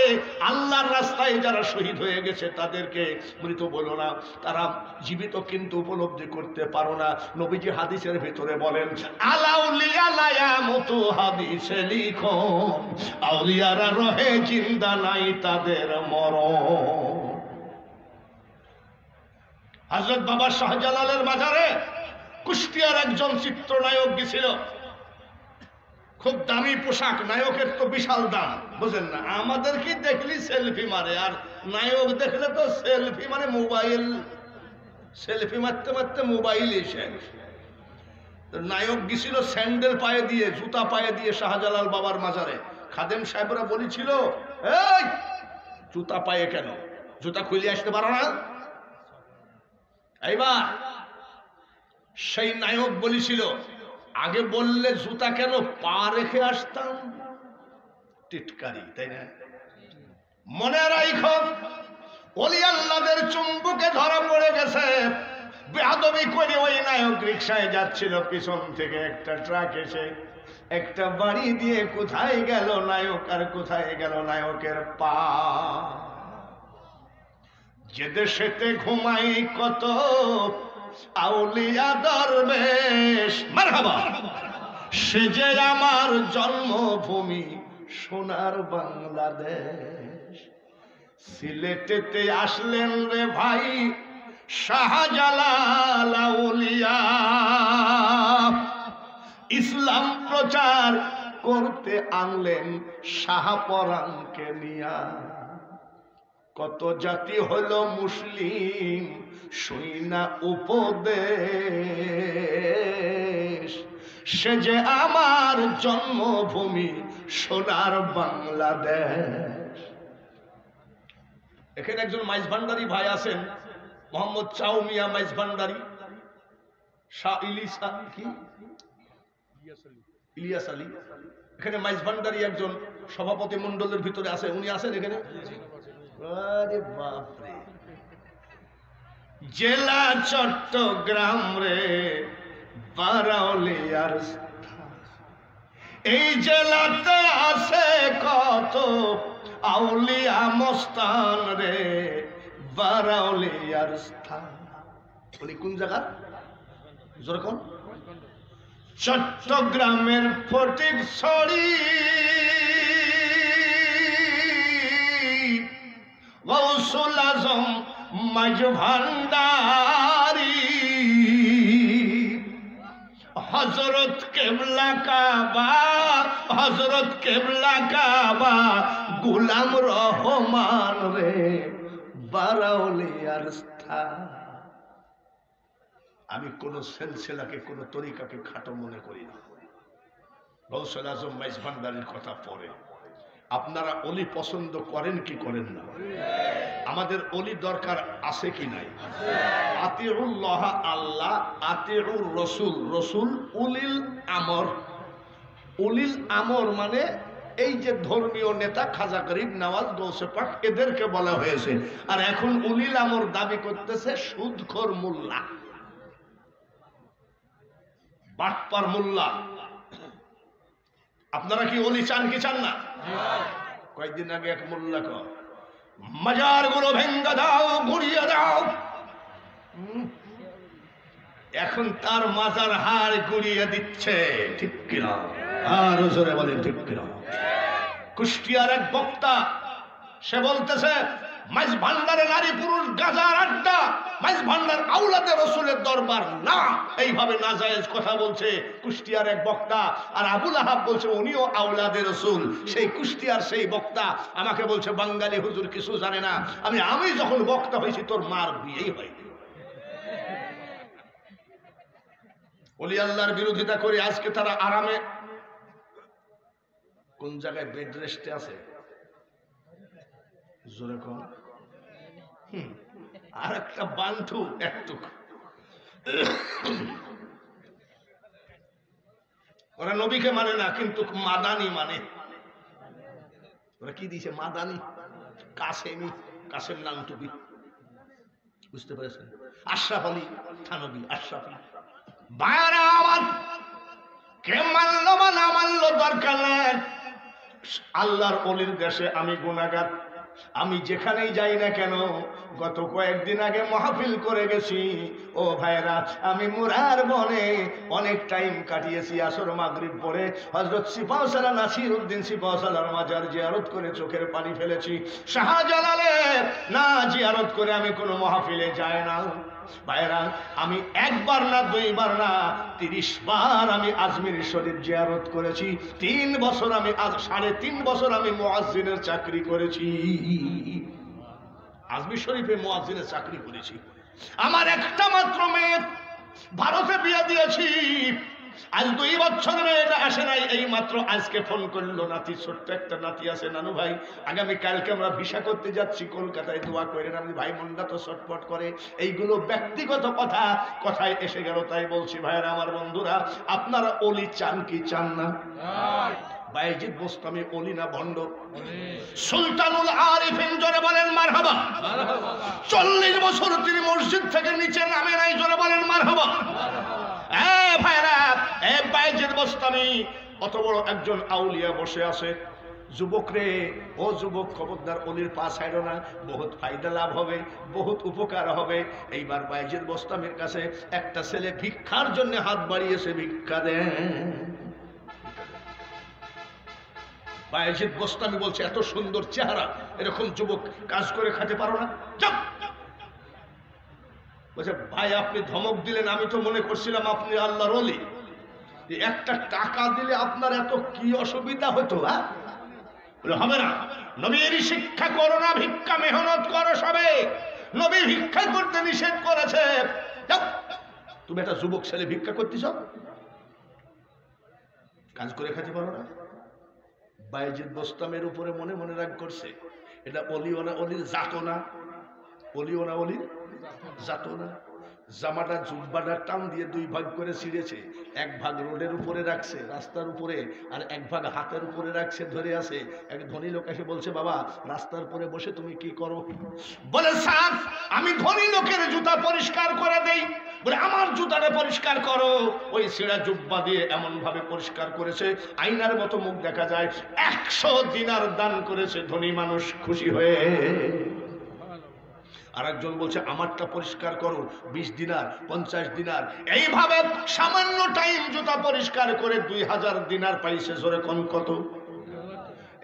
আল্লাহর রাস্তায় যারা শহীদ হয়ে গেছে তাদেরকে মৃত বলো না, তারা জীবিত কিন্তু উপলব্ধি করতে পারো না। নবীজি হাদিসের ভিতরে বলেন, আলাউলিয়া লা ইয়ামুতু, হাদিসে লিখন, আউলিয়ারা রহে জিন্দা, নাই তাদের মরণ। হযরত বাবা শাহজালালের মাজারে কুষ্টিয়ার একজন চিত্রনায়ক গেছিল, খুব দামি পোশাক, নায়কের তো বিশাল দাম, বুঝেন না? আমাদের কি দেখলি সেলফি মারে, আর নায়ক দেখলে তো সেলফি মানে মোবাইল, সেলফি মারতে মারতে মোবাইল এসে। নায়ক গেছিল স্যান্ডেল পায়ে দিয়ে, জুতা পায়ে দিয়ে শাহজালাল বাবার মাজারে। খাদেম সাহেবরা বলেছিল, এই জুতা পায়ে কেন, জুতা খুলে আসতে পারো না? এইবার সেই নায়ক বলেছিল, আগে বললে জুতা কেন পা রেখে আসতাম। টিটকারি, তাই না? মনে রাখো, ওলি আল্লাহদের চুম্বুকে ধরা পড়ে গেছে। বেয়াদবি করে ওই নায়ক রিকশায় যাচ্ছিল, পিছন থেকে একটা ট্রাক এসে একটা বাড়ি দিয়ে কোথায় গেল নায়ক, আর কোথায় গেল নায়কের পা। যে দেশেতে ঘুমাই কত আউলিয়া দরবেশ, মারহাবা, সে যে আমার জন্মভূমি সোনার বাংলাদেশ। সিলেটেতে আসলেন রে ভাই শাহজালাল আউলিয়া, ইসলাম প্রচার করতে আনলেন শাহপরানকে নিয়া। কত জাতি হলো মুসলিম শুইনা উপদেশ, সে যে আমার জন্মভূমি সোনার বাংলাদেশ। এখানে একজন মাইজ ভান্ডারী ভাই আছেন, মোহাম্মদ চাউমিয়া মাইজ ভান্ডারী, শাহ ইলিয়াস আলী। এখানে মাইজ ভান্ডারী একজন সভাপতি মন্ডলের ভিতরে আছে, উনি আছেন এখানে। আরে বাপরে, জেলা চট্টগ্রাম রে বারাউলিয়ার স্থান। এই জেলাতে আছে কত আউলিয়া মস্তান রে বারাউলিয়ার স্থান। বলি কোন জায়গা? যেরকম চট্টগ্রামের ফটিকছড়ি, গৌসুল আজম মাঝ ভান্ডারি, হযরত কেবলা কাবা, হযরত কেবলা কাবা গোলাম রহমান রে বারাউলিয়ার স্থান। আমি কোন সিলসিলাকে, কোন তরিকাকে খাটো মনে করি না। গৌসুল আজম মাইজ ভান্ডারির কথা পড়ে। আপনারা অলি পছন্দ করেন কি করেন না? আমাদের অলি দরকার আছে কি নাই? আতিউল্লাহ আল্লাহ, আতিউর রসুল, রসুল উলিল আমর। উলিল আমর মানে এই যে ধর্মীয় নেতা খাজা গরিব নওয়াজ গৌসে পাক, এদেরকে বলা হয়েছে। আর এখন উলিল আমর দাবি করতেছে সুদখোর মোল্লা, বাটপার মোল্লা। আপনারা কি অলি চান কি চান না? কয়েকদিন আগে এক মোল্লা কয়, মাজার গুলো ভেঙ্গা দাও, গুড়িয়ে দাও। এখন তার মাজার হার গুড়িয়ে দিচ্ছে, ঠিক কিনা? আর জোরে বলেন ঠিক কিনা? কুষ্টিয়ার এক বক্তা, সে বলতেছে মাইজ ভান্ডারে নারী পুরুষ গাজার আড্ডা, মাইজ ভান্ডার আওলাদে রসুলের দরবার না, এইভাবে নাজায়েজ কথা বলছে কুষ্টিয়ার এক বক্তা। আর আবুল আহাব বলছে উনিও আওলাদে রসুল। সেই কুষ্টিয়ার সেই বক্তা আমাকে বলছে বাঙালি হুজুর কিছু জানে না। আমি যখন বক্তা হয়েছি তোর মার বিয়েই হয়নি। ওলি আল্লাহর বিরোধিতা করে আজকে তারা আরামে কোন জায়গায় বেড রেস্টে আছে, জোরে কম। আর একটা বান্ধু একটুক, ওরা নবীকে মানে না কিন্তু মাদানি মানে। ওরা কি দিয়েছে? মাদানি, কাসেমি, কাসেম নাম টুপি, বুঝতে পেরেছেন? আশরাফ আলী থানবী, আশরাফ আলী। বাইরা আমার কে মানলো বা না মানলো দরকার নাই। আল্লাহর ওলির দেশে আমি গুনাহগার, আমি যেখানেই যাই না কেন। গত কয়েকদিন আগে মাহফিল করে গেছি। ও ভাইরা, আমি মুরার বনে অনেক টাইম কাটিয়েছি। আসর মাগরিব পরে হযরত সিপাহসালা নাসির উদ্দিন সিপাহসালার মাজার জিয়ারত করে চোখের পানি ফেলেছি। শাহজালালে না জিয়ারত করে আমি কোনো মাহফিলে যাই না। ভাইরা, আমি একবার না দুইবার না 30 বার আমি আজমির শরীফ জিয়ারত করেছি। 3 বছর আমি 3.5 বছর আমি মুয়াজ্জিনের চাকরি করেছি। আজমির শরীফে মুয়াজ্জিনের চাকরি করেছি। আমার একটা মাত্র মেয়ে ভারতে বিয়ে দিয়েছি। আজ 2 বছর মেয়েটা আসে নাই, এই মাত্র আজকে ফোন করলো। নাতি, ছোট্ট একটা নাতি আছে। নানু ভাই, আগামী কালকে আমরা ভিসা করতে যাচ্ছি কলকাতায়, দোয়া করেন। আমি ভাই মনটা তো ছটফট করে। এইগুলো ব্যক্তিগত কথা, কথায় এসে গেল তাই বলছি। ভাইরা আমার, বন্ধুরা, আপনারা অলি চান কি চান না? বায়েজিদ বোস্তামি অলি না ভণ্ড? সুলতানুল আরিফিন, জোরে বলেন মারহাবা। 40 বছর তিনি মসজিদ থেকে নিচে নামে নাই, জোরে বলেন মারহাবা। ভাইরা, বায়েজিদ বোস্তামি অত বড় একজন আউলিয়া বসে আছে। যুবক রে, ও যুবক, খবরদার অলির পা ছাড়ো না, বহুত ফায়দা লাভ হবে, বহুত উপকার হবে। এইবার বায়েজিদ বোস্তামির কাছে একটা ছেলে ভিক্ষার জন্য হাত বাড়িয়েছে, ভিক্ষা দেন। বায়েজিদ বোস্তামি বলছে, এত সুন্দর চেহারা, এরকম যুবক কাজ করে খেতে পারো না? যাও। বলছে, ভাই আপনি ধমক দিলেন, আমি তো মনে করছিলাম আপনি আল্লাহর ওলি। একটা টাকা দিলে আপনার এত কি অসুবিধা হতো? হবে না। নবীর শিক্ষা করো না, ভিক্ষা মেহনত করো সবে। নবী ভিক্ষা করতে নিষেধ করেছে। তুমি একটা যুবক ছেলে ভিক্ষা করতেছ, কাজ করে খেতে পারো না? বায়েজিদ বোস্তামের উপরে মনে মনে রাগ করছে। এটা অলিও না অলির জাতো না, অলিও না অলির জাতো না। জামাটা জুব্বাটা টান দিয়ে 2 ভাগ করে ছিঁড়েছে। 1 ভাগ রোডের উপরে রাখছে, রাস্তার উপরে, আর 1 ভাগ হাতের উপরে রাখছে, ধরে আছে। এক ধনী লোক এসে বলছে, বাবা রাস্তার উপরে বসে তুমি কি করো? বলে, স্যার আমি ধনী লোকের জুতা পরিষ্কার করে দেই। বলে, আমার জুতাটা পরিষ্কার করো। ওই ছিঁড়া জুব্বা দিয়ে এমন ভাবে পরিষ্কার করেছে, আয়নার মতো মুখ দেখা যায়। 100 দিনার দান করেছে ধনী মানুষ, খুশি হয়ে। আরেকজন বলছে, আমারটা পরিষ্কার করো, 20 দিনার, 50 দিনার। এইভাবে সামান্য টাইম জুতা পরিষ্কার করে 2000 দিনার পাইছে। জোরে কোন কত?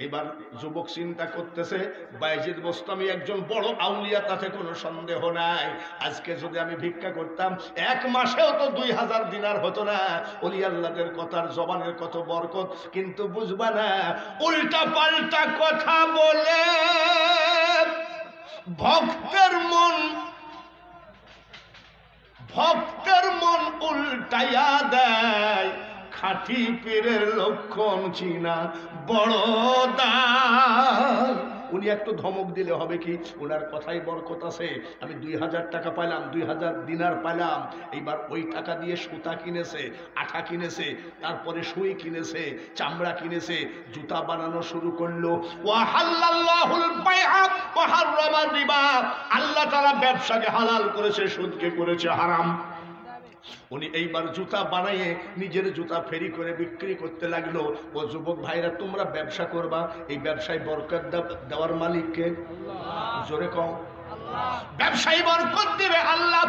এবার যুবক চিন্তা করতেছে, বায়েজিদ বোস্তামি একজন বড় আউলিয়া, তাতে কোনো সন্দেহ নাই। আজকে যদি আমি ভিক্ষা করতাম 1 মাসেও তো 2000 দিনার হতো না। ওলি আল্লাহদের কথার জবানের কত বরকত, কিন্তু বুঝবা না, উল্টা পাল্টা কথা বলে ভক্তের মন উল্টাইয়া দেয়। খাঁটি পীরের লক্ষণ চিনা বড় দায়। উনি একটু ধমক দিলে হবে কি? ওনার কথাই বরকত আছে। আমি 2000 টাকা পাইলাম, 2000 দিনার পাইলাম। এইবার ওই টাকা দিয়ে সুতা কিনেছে, আঠা কিনেছে, তারপরে সুই কিনেছে, চামড়া কিনেছে, জুতা বানানো শুরু করলো। ওয়াহাল্লাল্লাহুল বাইআ ওয়া হাররামার রিবা। আল্লাহ তাআলা ব্যবসাকে হালাল করেছে, সুদকে করেছে হারাম। উনি এইবার জুতা বানাইয়ে নিজের জুতা ফেরি করে বিক্রি করতে লাগলো। ও যুবক ভাইরা, তোমরা ব্যবসা করবা, এই ব্যবসায় বরকত দেওয়ার মালিককে? জোরে কও। ব্যবসায়ী বরকত দিবে আল্লাহ।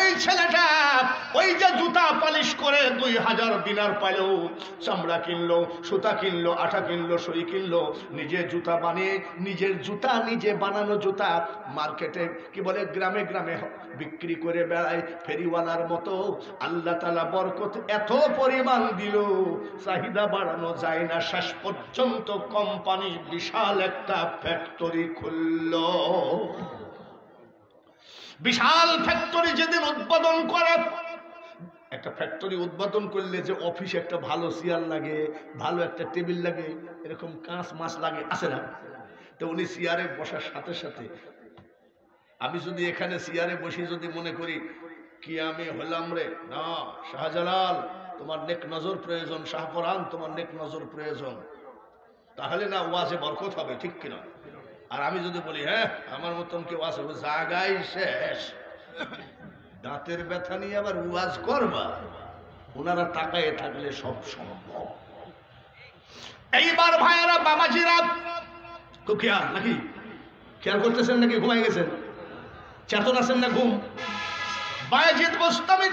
এই ছেলেটা ওই যে জুতা পালিশ করে 2000 দিনার পাইল, চামড়া কিনলো, সুতা কিনলো, আঠা কিনলো, সই কিনলো, নিজে জুতা বানিয়ে, নিজের জুতা নিজে বানানো জুতা মার্কেটে কি বলে, গ্রামে গ্রামে বিক্রি করে বেড়ায় ফেরিওয়ালার মতো। আল্লাহ তাআলা বরকত এত পরিমাণ দিল, চাহিদা বাড়ানো যায় না। শেষ পর্যন্ত কোম্পানি বিশাল একটা ফ্যাক্টরি খুললো। বিশাল ফ্যাক্টরি যেদিন উৎপাদন করে, একটা ফ্যাক্টরি উৎপাদন করলে যে অফিসে একটা ভালো চেয়ার লাগে, ভালো একটা টেবিল লাগে, এরকম কাঁচ মাছ লাগে, আছে না? তো উনি চেয়ারে বসার সাথে সাথে, আমি যদি এখানে চেয়ারে বসে যদি মনে করি কি আমি হলাম রে, না শাহজালাল তোমার নেক নজর প্রয়োজন, শাহপরান তোমার নেক নজর প্রয়োজন, তাহলে না ওয়াজে বরকত হবে, ঠিক কিনা? আর আমি যদি বলি হ্যাঁ আমার মতন কেউ আছে, জাগাই শেষ, দাঁতের ব্যথা নিয়ে আবার ওয়াজ করবা, ওনারা তাকায় থাকলে সব সম্ভব। এইবার ভাইয়েরা, বাবাজিরা, খুব খেয়াল নাকি? খেয়াল করতেছেন নাকি ঘুমাই গেছেন? চেতন আছেন না ঘুম? বায়েজিদ বোস্তামি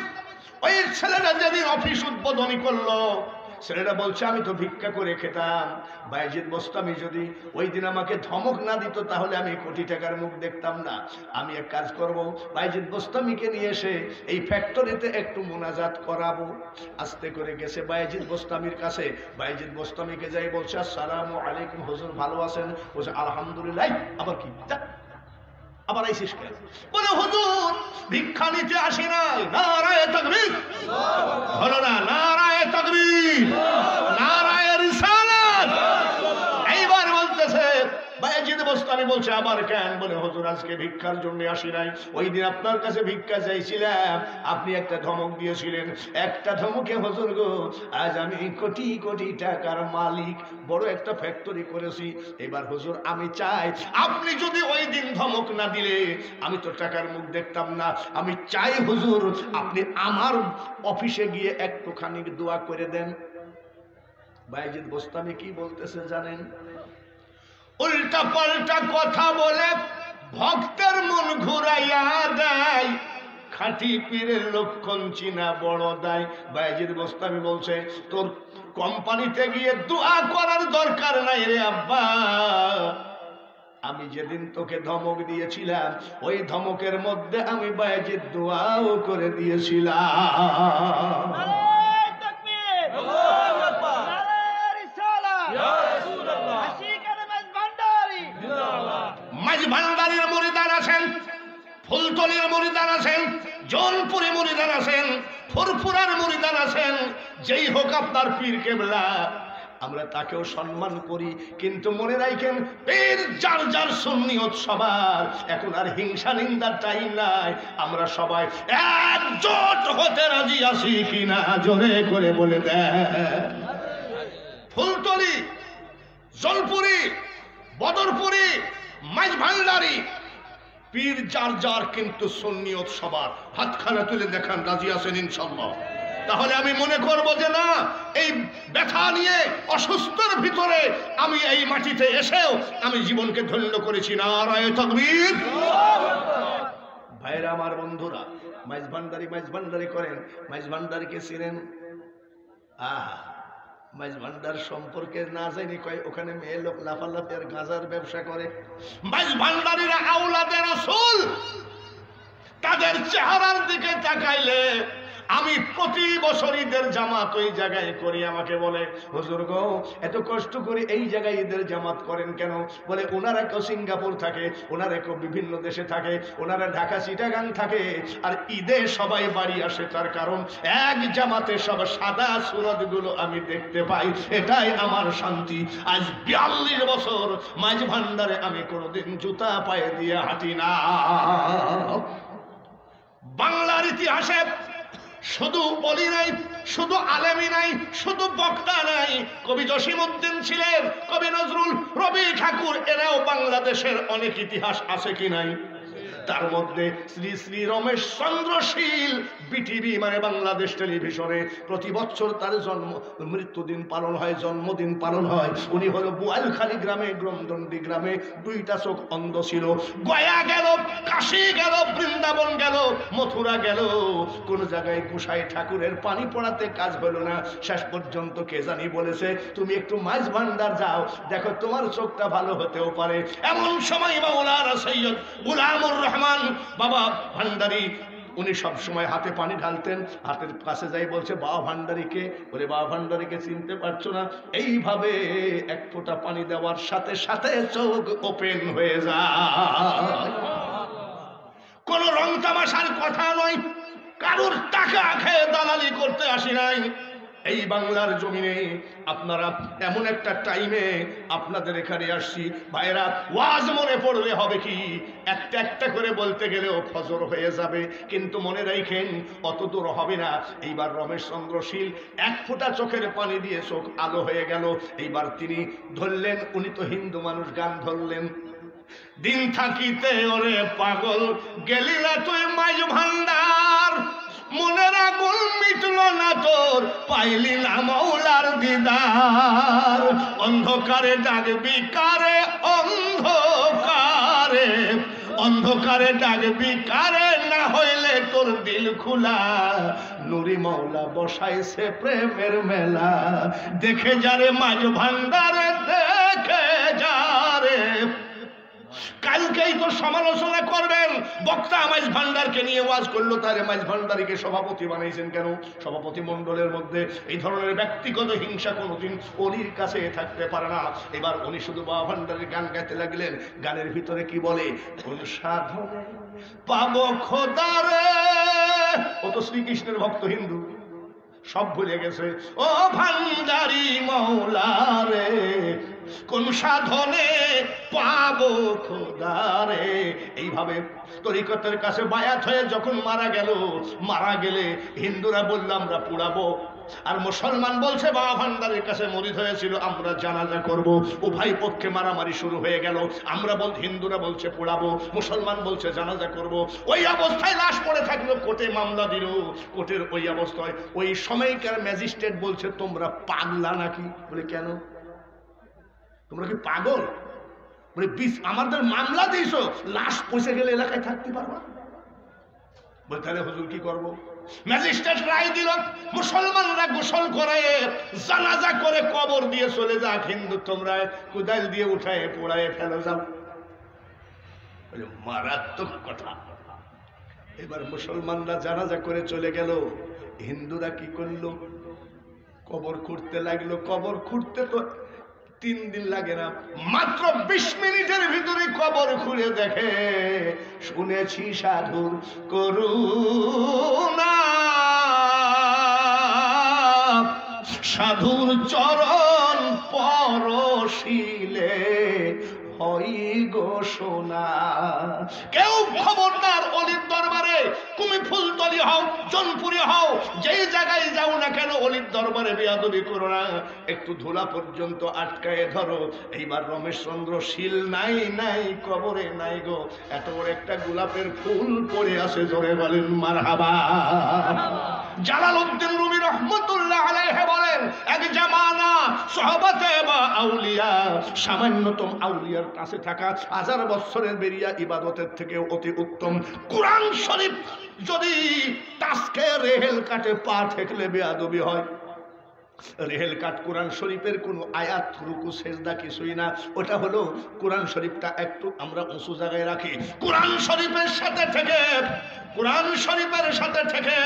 ওই ছেলেটা যেদিন অফিস উদ্বোধনী করলো, ছেলেটা বলছে আমি তো ভিক্ষা করে খেতাম। বায়েজিদ বোস্তামি যদি ওই দিন আমাকে ধমক না দিত তাহলে আমি কোটি টাকার মুখ দেখতাম না। আমি এক কাজ করব, বায়েজিদ বোস্তামিকে নিয়ে এসে এই ফ্যাক্টরিতে একটু মোনাজাত করাবো। আস্তে করে গেছে বায়েজিদ বোস্তামির কাছে। বায়েজিদ বোস্তামিকে যাই বলছে আসসালামু আলাইকুম হুজুর, ভালো আছেন? বলছে আলহামদুলিল্লাহ। আবার কি আবার আইসিস কেন? বলে হুজুর ভিক্ষা নিতে আসি নাই। নারায়ে তাকবীর, হলো না? নারায়ে তাকবীর, নারায়ে রিসালাত। এইবার বলতেছে বায়েজিদ বোস্তামি বলছে আবার কেন? বলে হুজুর আজকে ভিক্ষার জন্য আসি নাই। ওই দিন আপনার কাছে ভিক্ষা চাইছিলাম, আপনি একটা ধমক দিয়েছিলেন। একটা ধমকে হুজুর গো আজ আমি কোটি কোটি টাকার মালিক, বড় একটা ফ্যাক্টরি করেছি। এবার হুজুর আমি চাই আপনি যদি ওই দিন ধমক না দিলে আমি তো টাকার মুখ দেখতাম না। আমি চাই হুজুর আপনি আমার অফিসে গিয়ে একটুখানি দোয়া করে দেন। বায়েজিদ বোস্তামি কি বলতেছে জানেন? উল্টা পাল্টা কথা বলে ভক্তের মন ঘুরাইয়া দেয়, খাঁটি পীরের লক্ষণ চিনা বড় দায়। বায়েজিদ বোস্তামি বলছে তোর কোম্পানিতে গিয়ে দোয়া করার দরকার নাই রে আব্বা। আমি যেদিন তোকে ধমক দিয়েছিলাম ওই ধমকের মধ্যে আমি বায়েজিদ দোয়াও করে দিয়েছিলাম। মাঝভান্ডারীর মুরিদান আছেন, ফুলতলির মুরিদান আছেন, জৌনপুরে মুরিদান আছেন, ফুরফুরার মুরিদান আছেন। যেই হোক আপনার পীর কেবলা, আমরা তাকেও সম্মান করি, কিন্তু মনে রাখেন পীর যার যার সুন্নিয়ত সবার। এখন আর হিংসা নিন্দার টাইম নাই। আমরা সবাই একজোট হতে রাজি আছি কিনা জোরে করে বলে দেন। ফুলতলি, জলপুরি, বদরপুরি, মাঝভান্ডারী পীর যার যার, কিন্তু সুন্নিয়ত সবার। হাতখানা তুলে দেখান রাজি আছেন ইনশাআল্লাহ। তাহলে আমি মনে করব যে না, এই ব্যথা নিয়ে অসুস্থর ভিতরে আমি এই মাটিতে এসেও আমি জীবনকে ধন্য করেছি। নারায়ে তাকবীর। ভাইরা আমার, বন্ধুরা, মাঝভান্ডারী করেন। মাঝভান্ডারীকে চিনেন? মাঝভান্ডার সম্পর্কে না জানি কয় ওখানে মেয়ে লোক লাফালাফি আর গাঁজার ব্যবসা করে। মাঝভান্ডারীরা আওলাদে রাসূল, তাদের চেহারার দিকে তাকাইলে আমি প্রতি বছর ঈদের জামাত ওই জায়গায় করি। আমাকে বলে হুজুর গো এত কষ্ট করে এই জায়গায় ঈদের জামাত করেন কেন? বলে ওনারা কেউ সিঙ্গাপুর থাকে, ওনারা কেউ বিভিন্ন দেশে থাকে, ওনারা ঢাকা চিটাগাং থাকে, আর ঈদে সবাই বাড়ি আসে। তার কারণ এক জামাতে সব সাদা সুরতগুলো আমি দেখতে পাই, এটাই আমার শান্তি। আজ 42 বছর মাঝভান্ডারে আমি কোনোদিন জুতা পায়ে দিয়ে হাঁটি না। বাংলার ইতিহাসে শুধু অলি নাই, শুধু আলেমী নাই, শুধু বক্তা নাই, কবি জসিমউদ্দিন ছিলেন, কবি নজরুল, রবি ঠাকুর, এরাও বাংলাদেশের অনেক ইতিহাস আছে কি নাই? তার মধ্যে শ্রী শ্রী রমেশ চন্দ্র শীল, বিটিভি মানে বাংলাদেশ টেলিভিশনে প্রতি বছর তার মৃত্যুদিন পালন হয়, জন্মদিন পালন হয়। উনি হলো বোয়ালখালী গ্রামে, গ্রমদন্ডি গ্রামে, দুইটা চোখ অন্ধ ছিল। গয়া গেল, কাশী গেল, বৃন্দাবন গেল, মথুরা গেল, কোন জায়গায় গোসাই ঠাকুরের পানি পড়াতে কাজ হলো না। শেষ পর্যন্ত কে জানি বলেছে তুমি একটু মাঝভান্ডার যাও, দেখো তোমার চোখটা ভালো হতেও পারে। এমন সময় মাওলানা সৈয়দ গোলামুর রহমান বাবা ভান্ডারী, উনি সব সময় হাতে পানি ঢালতেন। হাতের কাছে যাই বলছে বাবা ভান্ডারীকে, বলে বাবা ভান্ডারীকে চিনতে পারছো না? এইভাবে এক ফোঁটা পানি দেওয়ার সাথে সাথে চোখ ওপেন হয়ে যায়। কোন রং তামাশার কথা নয়, কারোর টাকা খেয়ে দালালি করতে আসি নাই। এই বাংলার জমিনে আপনারা এমন একটা টাইমে আপনাদের এখানে আসছি। ভাইরা, ওয়াজ মনে পড়লে হবে কি, একটা একটা করে বলতে গেলেও ফজর হয়ে যাবে, কিন্তু মনে রাখেন অত দূর হবে না। এইবার রমেশ চন্দ্র শীল এক ফোঁটা চোখের পানি দিয়ে চোখ আলো হয়ে গেল। এইবার তিনি ধরলেন, উনি তো হিন্দু মানুষ, গান ধরলেন, দিন থাকিতে ওরে পাগল গেলি না তুই মাঝভান্ডার, মনের আগুন মিটল না তোর পাইলি না মাওলার দিদার, অন্ধকারে ডাকবি কারে, অন্ধকারে, অন্ধকারে ডাকবি কারে, না হইলে তো তোর দিল খোলা, নুরি মৌলা বসাইছে প্রেমের মেলা। দেখে যারে মাঝ ভান্ডারে, দেখে যারে। কালকেই তো সমালোচনা করবেন, বক্তা মাইজ ভান্ডারকে নিয়ে ওয়াজ করলো, তারে মাইজ ভান্ডারীকে সভাপতি বানাইছেন কেন? সভাপতি মণ্ডলের মধ্যে এই ধরনের ব্যক্তিগত হিংসা কোনোদিন অলির কাছে থাকতে পারে না। এবার উনি শুধু বাবা ভান্ডারের গান গাইতে লাগলেন। গানের ভিতরে কি বলে? কোন সাধনে পাবো খোদারে। ও তো শ্রীকৃষ্ণের ভক্ত হিন্দু, সব ভুলে গেছে। ও ভান্ডারি মৌলারে, কোন সাধনে পাবো খোদারে। এইভাবে তরিকতের কাছে বায়াত হয়ে যখন মারা গেল, মারা গেলে হিন্দুরা বলল আমরা পুড়াবো, আর মুসলমান বলছে বাবা ভান্ডারের কাছে মরিদ হয়েছিল আমরা জানাজা করব। উভয় পক্ষে মারামারি শুরু হয়ে গেল। আমরা হিন্দুরা বলছে পোড়াবো, মুসলমান বলছে জানাজা করব। ওই অবস্থায় লাশ পড়ে থাকলো, কোর্টে মামলা দিল। কোর্টের ওই অবস্থায় ওই সময়কার ম্যাজিস্ট্রেট বলছে তোমরা পাগলা নাকি? বলে কেন? তোমরা কি পাগল? বলে আমাদের মামলা দিয়েছো, লাশ পৌঁছে গেলে এলাকায় থাকতে পারবা? বলে তাহলে হুজুর কি করবো? ম্যাজিস্ট্রেট রায় দিল, মুসলমানরা গোসল করে জানাজা করে কবর দিয়ে চলে যাক, হিন্দু তোমরা কোদাল দিয়ে উঠায় পোড়ায় ফেলে যাও। মারাত্মক কথা। এবার মুসলমানরা জানাজা করে চলে গেল, হিন্দুরা কি করলো? কবর খুঁড়তে লাগলো। কবর খুঁড়তে তো 3 দিন লাগে না, মাত্র 20 মিনিটের ভিতরে কবর খুঁড়ে দেখে, শুনেছি সাধুর করুণা, সাধুর চরণ পরশিলে হই গো সোনা। কেউ খবরদার অলির দরবারে, তুমি ফুলতলি হও, জনপুরি হও, যেই জায়গায় যাও না কেন, অলির দরবারে বেয়াদবি করো না। একটু ধুলা পর্যন্ত আটকায় ধরো। এইবার রমেশচন্দ্র শীল নাই নাই, কবরে নাই গো, এত বড় একটা গোলাপের ফুল পড়ে আছে, জোরে বলেন মারহাবা। জালালউদ্দিন রুমি রহমতুল্লাহ আলাইহি বলেন, এক জামানা সাহাবাতে বা আউলিয়া, সামান্যতম আউলিয়ার কাছে থাকা 1000 বছরের বেরিয়া ইবাদতের থেকে অতি উত্তম। কোরআন শরীফ যদি টাস্কে রেহেল কাটে পা ঠেকলে বেয়াদবি হয়। রেহেল কাট কোরআন শরীফের কোন আয়াত, রুকু, সেজদা কিছুই না। ওটা হলো কোরআন শরীফটা একটু আমরা উঁচু জায়গায় রাখি। কোরআন শরীফের সাথে থেকে, কোরআন শরীফের সাথে থেকে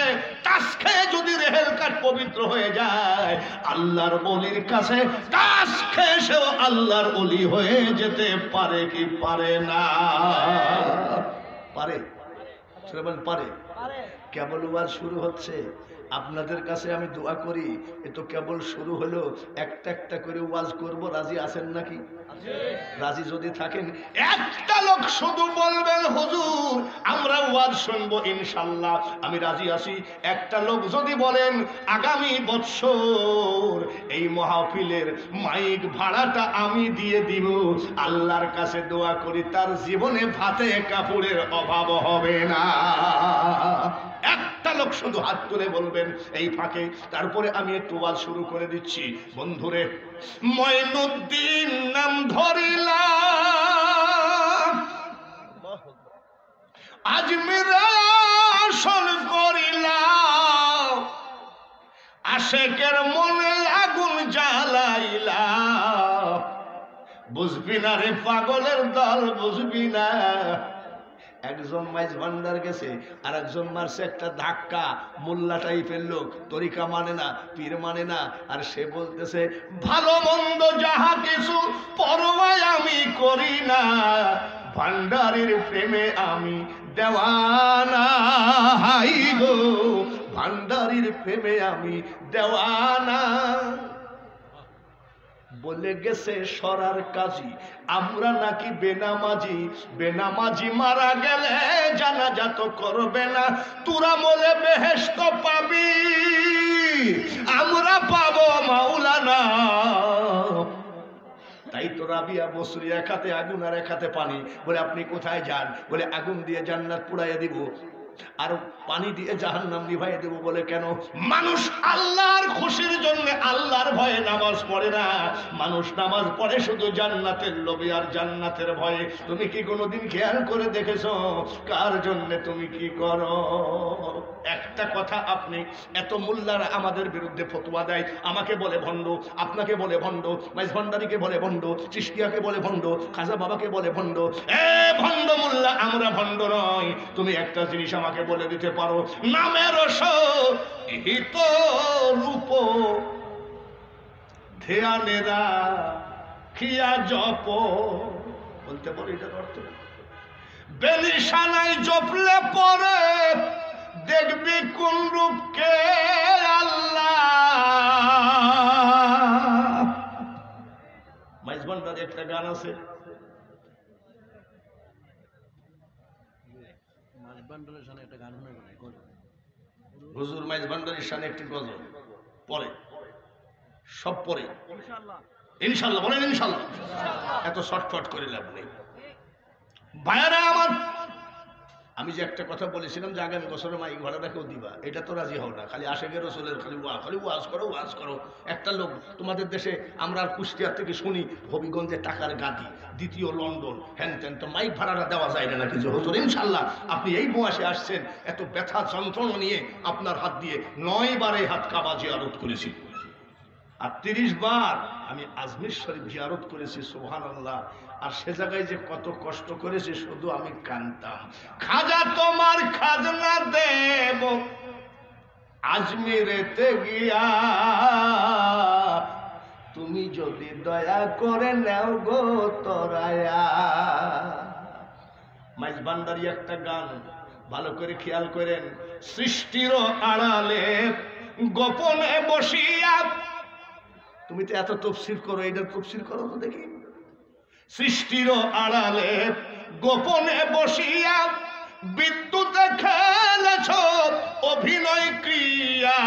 টাস খেয়ে যদি রেহেল কাট পবিত্র হয়ে যায়, আল্লাহর ওলির কাছে টাস খেয়ে সেও আল্লাহর ওলি হয়ে যেতে পারে কি পারে না? পারে, পারে। কেবল ওয়াজ শুরু হচ্ছে, আপনাদের কাছে আমি দোয়া করি, এ তো কেবল শুরু হলো, একটা একটা করে ওয়াজ করব। রাজি আছেন নাকি? রাজি যদি থাকেন একটা লোক শুধু বলবেন হুজুর আমরা ওয়াজ শুনবো ইনশাআল্লাহ, আমি রাজি আছি। একটা লোক যদি বলেন আগামী বছর এই মাহফিলের মাইক ভাড়াটা আমি দিয়ে দিব, আল্লাহর কাছে দোয়া করি তার জীবনে ভাতে কাপড়ের অভাব হবে না। একটা লোক শুধু হাত তুলে বলবেন এই ফাঁকে, তারপরে আমি একটু ওয়াজ শুরু করে দিচ্ছি। বন্ধুরে, মঈনুদ্দিন নাম ধরিলাম, আজমিরে আসল করিলাম, আশেকের মনে আগুন জ্বালাইলাম, বুঝবি না রে পাগলের দল, বুঝবি না। একজন মাইজ ভান্ডার গেছে, আর একজন মারছে একটা ধাক্কা, মোল্লা টাইপের লোক, তরিকা মানে না, পীর মানে না, আর সে বলতেছে ভালো মন্দ যাহা কিছু পরোয়া আমি করি না, ভান্ডারের প্রেমে আমি দেওয়ানা। হাই গো, ভান্ডারের প্রেমে আমি দেওয়ানা। বলে গেছে সরার কাজী আমরা নাকি বেনামাজি, বেনামাজি মারা গেলে জানাজা তো করবে না, তোরা বলে বেহেশত পাবি, আমরা পাবো মাওলানা। তাই তো রাবিয়া বসরি এক হাতে আগুন আর এক হাতে পানি, বলে আপনি কোথায় যান? বলে আগুন দিয়ে জান্নাত পুড়াইয়া দিব। আর পানি দিয়ে জাহান্নাম নিভাইয়ে দেব বলে কেন? মানুষ আল্লাহর খুশির জন্য আল্লাহর ভয়ে নামাজ পড়ে না, মানুষ নামাজ পড়ে শুধু জান্নাতের লোভে আর জান্নাতের ভয়ে। তুমি কি কোনোদিন খেয়াল করে দেখেছো কার জন্য তুমি কি করো? একটা কথা, আপনি এত মোল্লারা আমাদের বিরুদ্ধে ফতোয়া দেয়, আমাকে বলে ভণ্ড, আপনাকে বলে ভণ্ড, মাইজ ভান্ডারীকে বলে ভণ্ড, চিশতিয়াকে বলে ভণ্ড, খাজা বাবাকে বলে ভণ্ড। এ ভণ্ড মোল্লা, আমরা ভণ্ড নয়। তুমি একটা জিনিস আমাকে বলে দিতে পারো, নামের সহিত রূপ ধ্যানেরা খিয়া জপ, বলতে পারো এটার অর্থ? বেনিশানায় জপলে পরে দেখবি কোন রূপকে আল্লাহ। মাইজ ভান্ডারে একটা গান আছে, হুজুর মাইজ ভান্ডারের শানে একটি গজল পরে, সব পরে ইনশাল্লাহ বলেন ইনশাল্লাহ। এত শর্টফট করে লাভ নেই ভাইয়ারা আমার। আমি যে একটা কথা বলেছিলাম যে আগামী বছরে মাইক ভাড়া দেখেও দিবা, এটা তো রাজি হও না। খালি আশেকের রসুলের খালি ওয়াজ করো ওয়াজ করো। একটা লোক তোমাদের দেশে, আমরা কুষ্টিয়ার থেকে শুনি হবিগঞ্জে টাকার গাদি, দ্বিতীয় লন্ডন, হ্যান ত্যান, তো মাইক ভাড়াটা দেওয়া যায় না কিছু। হুজুর ইনশাল্লাহ আপনি এই বয়সে আসছেন, এত ব্যথা যন্ত্রণা নিয়ে আপনার হাত দিয়ে 9 বার এই হাত কাবা জিয়ারত করেছি, আর 30 বার আমি আজমির শরীফ জিয়ারত করেছি। সুবহানাল্লাহ। আর সে জায়গায় যে কত কষ্ট করেছি, শুধু আমি কানতাম, খাজা তোমার খাজনা দেব আজমিরেতে গিয়া, তুমি যদি দয়া করে নাও গো তরায়া। মাইজ ভান্ডারী একটা গান ভালো করে খেয়াল করেন, সৃষ্টির আড়ালে গোপনে বসিয়া, তুমি তো এত তফসির করো, এটার তফসির করো তো দেখি। সৃষ্টির আড়ালে গোপনে বসিয়া বিদ্যুতে খেলেছ অভিনয় ক্রিয়া,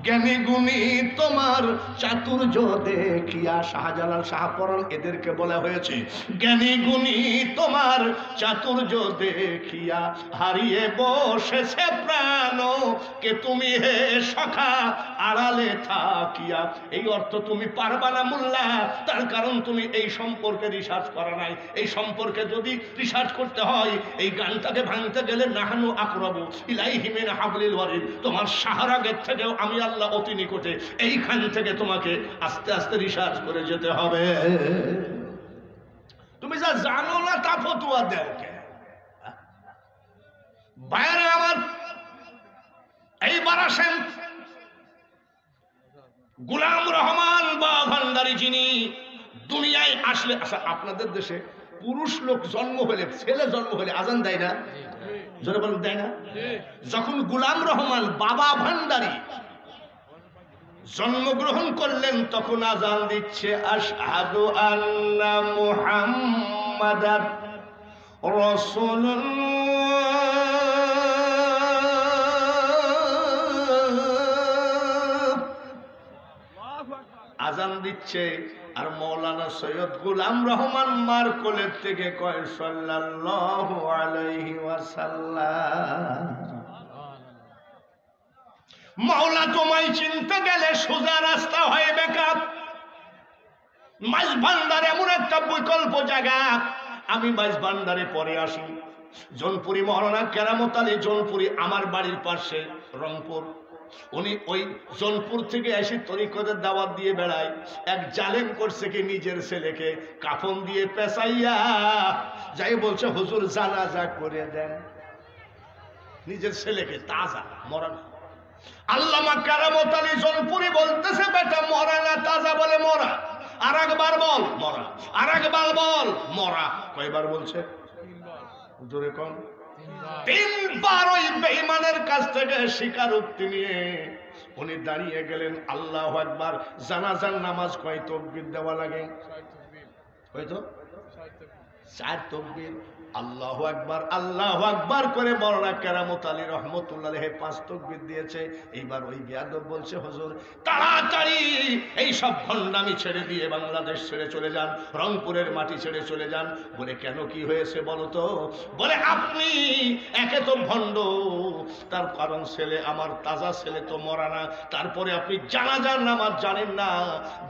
জ্ঞানী গুণী তোমার চাতুর্য দেখিয়া। শাহজালাল, শাহপরাণ এদেরকে বলা হয়েছে জ্ঞানী গুণী তোমার চাতুর্য দেখিয়া, হারিয়ে বসেছে প্রাণ কে তুমি হে সখা আড়ালে থাকিয়া। এই অর্থ তুমি পারবা না মোল্লা, তার কারণ তুমি এই সম্পর্কে রিসার্চ করা নাই। এই সম্পর্কে যদি রিসার্চ করতে হয়, এই গানটাকে ভাঙতে গেলে নাহানু আকরাবু ইলাইহি মিন হাবলিল ওয়ারিদ, তোমার শাহরাগের থেকেও আমি আল্লাহ অতি নিকটে। এইখান থেকে তোমাকে আস্তে আস্তে রিসার্চ করে যেতে হবে। তুমি যা জানো না তা ফতোয়া দেও কে? বাইরে আমার এইবার আসেন গোলাম রহমান বা ভান্ডারী, যিনি দুনিয়ায় আসলে, আচ্ছা আপনাদের দেশে পুরুষ লোক জন্ম হলে, ছেলে জন্ম হলে আজান দেয় না? জোরে বলেন দেয় না? যখন গোলাম রহমান বাবা ভান্ডারী জন্মগ্রহণ করলেন, তখন আজান দিচ্ছে আশহাদু আন্না মুহাম্মাদার রাসূলুল্লাহ, আজান দিচ্ছে। আর মৌলানা সৈয়দ গোলাম রহমান মার কোলের থেকে কয় সাল্লাল্লাহু আলাইহি ওয়াসাল্লাম। মাওলা তোমায় চিনতে গেলে সোজা রাস্তা হয় বেকার। মাইজ ভান্ডার এমন একটা বিকল্প জায়গা। আমি মাইজ ভান্ডারে পরে আসি, জোনপুরি মহারানা কেরামত আলী জোনপুরি আমার বাড়ির পাশে রংপুর। উনি ওই জোনপুর থেকে এসে তরিকতের দাওয়াত দিয়ে বেড়ায়। এক জালেম করছে কি, নিজের ছেলেকে কাফন দিয়ে পেঁচাইয়া যাই বলছে হুজুর জানাজা করে দেন। নিজের ছেলেকে তাজা মরা না। আল্লামা কেরামত আলী জোনপুরি বলতেছে বেটা মরা না তাজা, বলে মরা। আর একবার বল মরা, আর একবার বল মরা। কয়বার বলছে? জোরে কম। 3 বার ওই বেঈমানের কাছ থেকে স্বীকারোক্তি নিয়ে উনি দাঁড়িয়ে গেলেন। আল্লাহু আকবার। জানাজার নামাজ কয় তাকবীর দেওয়া লাগে? হয়তো 4 তাকবীর, আল্লাহু আকবার করে মাওলানা কেরামত আলী রহমতুল্লাহ আলাইহি 5 তাকবীর দিয়েছে। এইবার ওই বেয়াদব বলছে, হুজুর তাড়াতাড়ি এই সব ভণ্ডামি ছেড়ে দিয়ে বাংলাদেশ ছেড়ে চলে যান, রংপুরের মাটি ছেড়ে চলে যান। বলে কেন, কি হয়েছে বলো তো? বলে আপনি একে তো ভণ্ড, তার কারণ ছেলে আমার তাজা ছেলে তো মরা না, তারপরে আপনি জানাজার নামাজ জানেন না,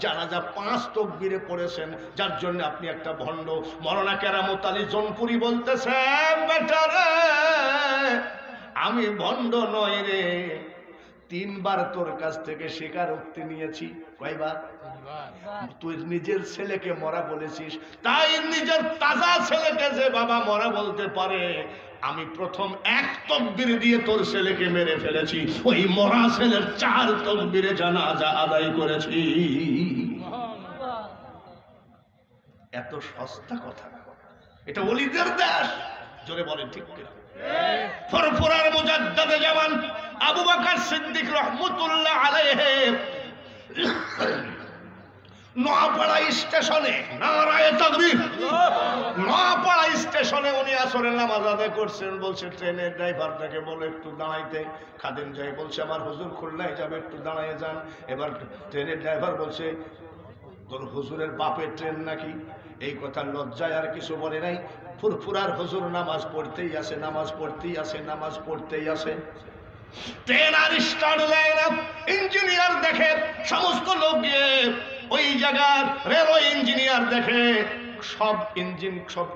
জানাজা 5 তাকবীরে পড়েছেন, যার জন্য আপনি একটা ভণ্ড। মাওলানা কেরামত আলী জনপুরি বলতেছে, বেটা রে আমি ভণ্ড নয় রে, 3 বার তোর কাছ থেকে স্বীকারোক্তি নিয়েছি। কয়বার? তুই নিজের ছেলেকে মরা বলেছিস, তাই নিজের তাজা ছেলেকে যে বাবা মরা বলতে পারে, আমি প্রথম 1 তাকবীর দিয়ে তোর ছেলেকে মেরে ফেলেছি, ওই মরা ছেলের 4 তাকবীরে জানাজা আদায় করেছি। এত সস্তা কথা, এটা ওলিদের দেশ। জোরে বলেন ঠিক কিনা? ফুরফুরার মুজাদ্দিদে জামান আবু বকর সিদ্দিক রহমাতুল্লাহ আলাইহি নোয়াপাড়া স্টেশনে, নারায়ে তাকবীর, নোয়াপাড়া স্টেশনে উনি আসরের নামাজ আদায় করছেন। বলছে ট্রেনের ড্রাইভারটাকে বলে একটু দাঁড়াইতে। খাদেম যাই বলছে আমার হুজুর খুলনায় যাবে, একটু দাঁড়ায় যান। এবার ট্রেনের ড্রাইভার বলছে তোর হুজুরের বাপের ট্রেন নাকি? এই কথা লজ্জায় আর কিছু বলে নাই। ফুরফুরার হুজুর নামাজ পড়তেই আছে, নামাজ পড়তেই আছে, নামাজ পড়তেই আছে। ট্রেন আর স্টার্ট দেয় না। ইঞ্জিনিয়ার দেখে, সমস্ত লোক গিয়ে ওই জায়গার রেলওয়ে ইঞ্জিনিয়ার দেখে সব ইঞ্জিন সব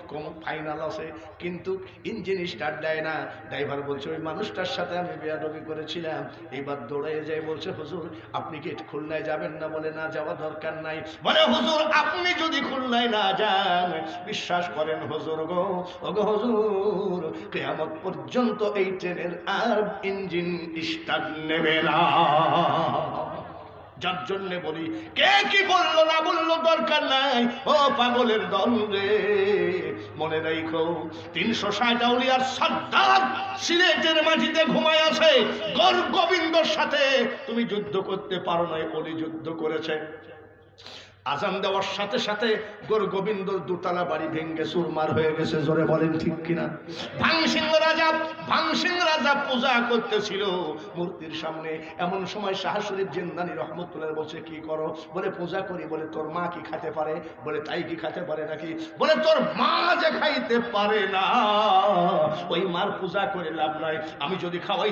ফাইনাল আছে, কিন্তু ইঞ্জিন স্টার্ট দেয় না। ড্রাইভার বলছে ওই মানুষটার সাথে আমি বেয়াদবি করেছিলাম। এইবার দৌড়ে যায় বলছে হুজুর আপনি কি খুলনায় যাবেন না? বলে না, যাওয়া দরকার নাই। বলে হুজুর আপনি যদি খুলনায় না যান, বিশ্বাস করেন হুজুর গো, ওগো হুজুর কিয়ামত পর্যন্ত এই ট্রেনের আর ইঞ্জিন স্টার্ট নেবে না। যার জন্য বলি, কে কি বললো না বললো দরকার নাই, ও পাগলের দল রে, মনে রাখো 360 আউলিয়ার সর্দার সিলেটের মাটিতে ঘুমায় আছে। গৌর গোবিন্দর সাথে তুমি যুদ্ধ করতে পারো নাই, ওলি যুদ্ধ করেছে। আজান দেওয়ার সাথে সাথে গৌর গোবিন্দ 2 তলা বাড়ি ভেঙে চুরমার হয়ে গেছে। জোরে বলেন ঠিক কিনা? ভাংসিং রাজা পূজা করতেছিল মূর্তির সামনে। এমন সময় শাহ শরীফ জিন্দানি রহমতুল্লাহ বলছে কি করো? বলে পূজা করি। বলে তোর মা কি খাতে পারে? বলে তাই কি খাতে পারে নাকি? বলে তোর মা যে খাইতে পারে না, ওই মার পূজা করে লাভ নাই, আমি যদি খাওয়াই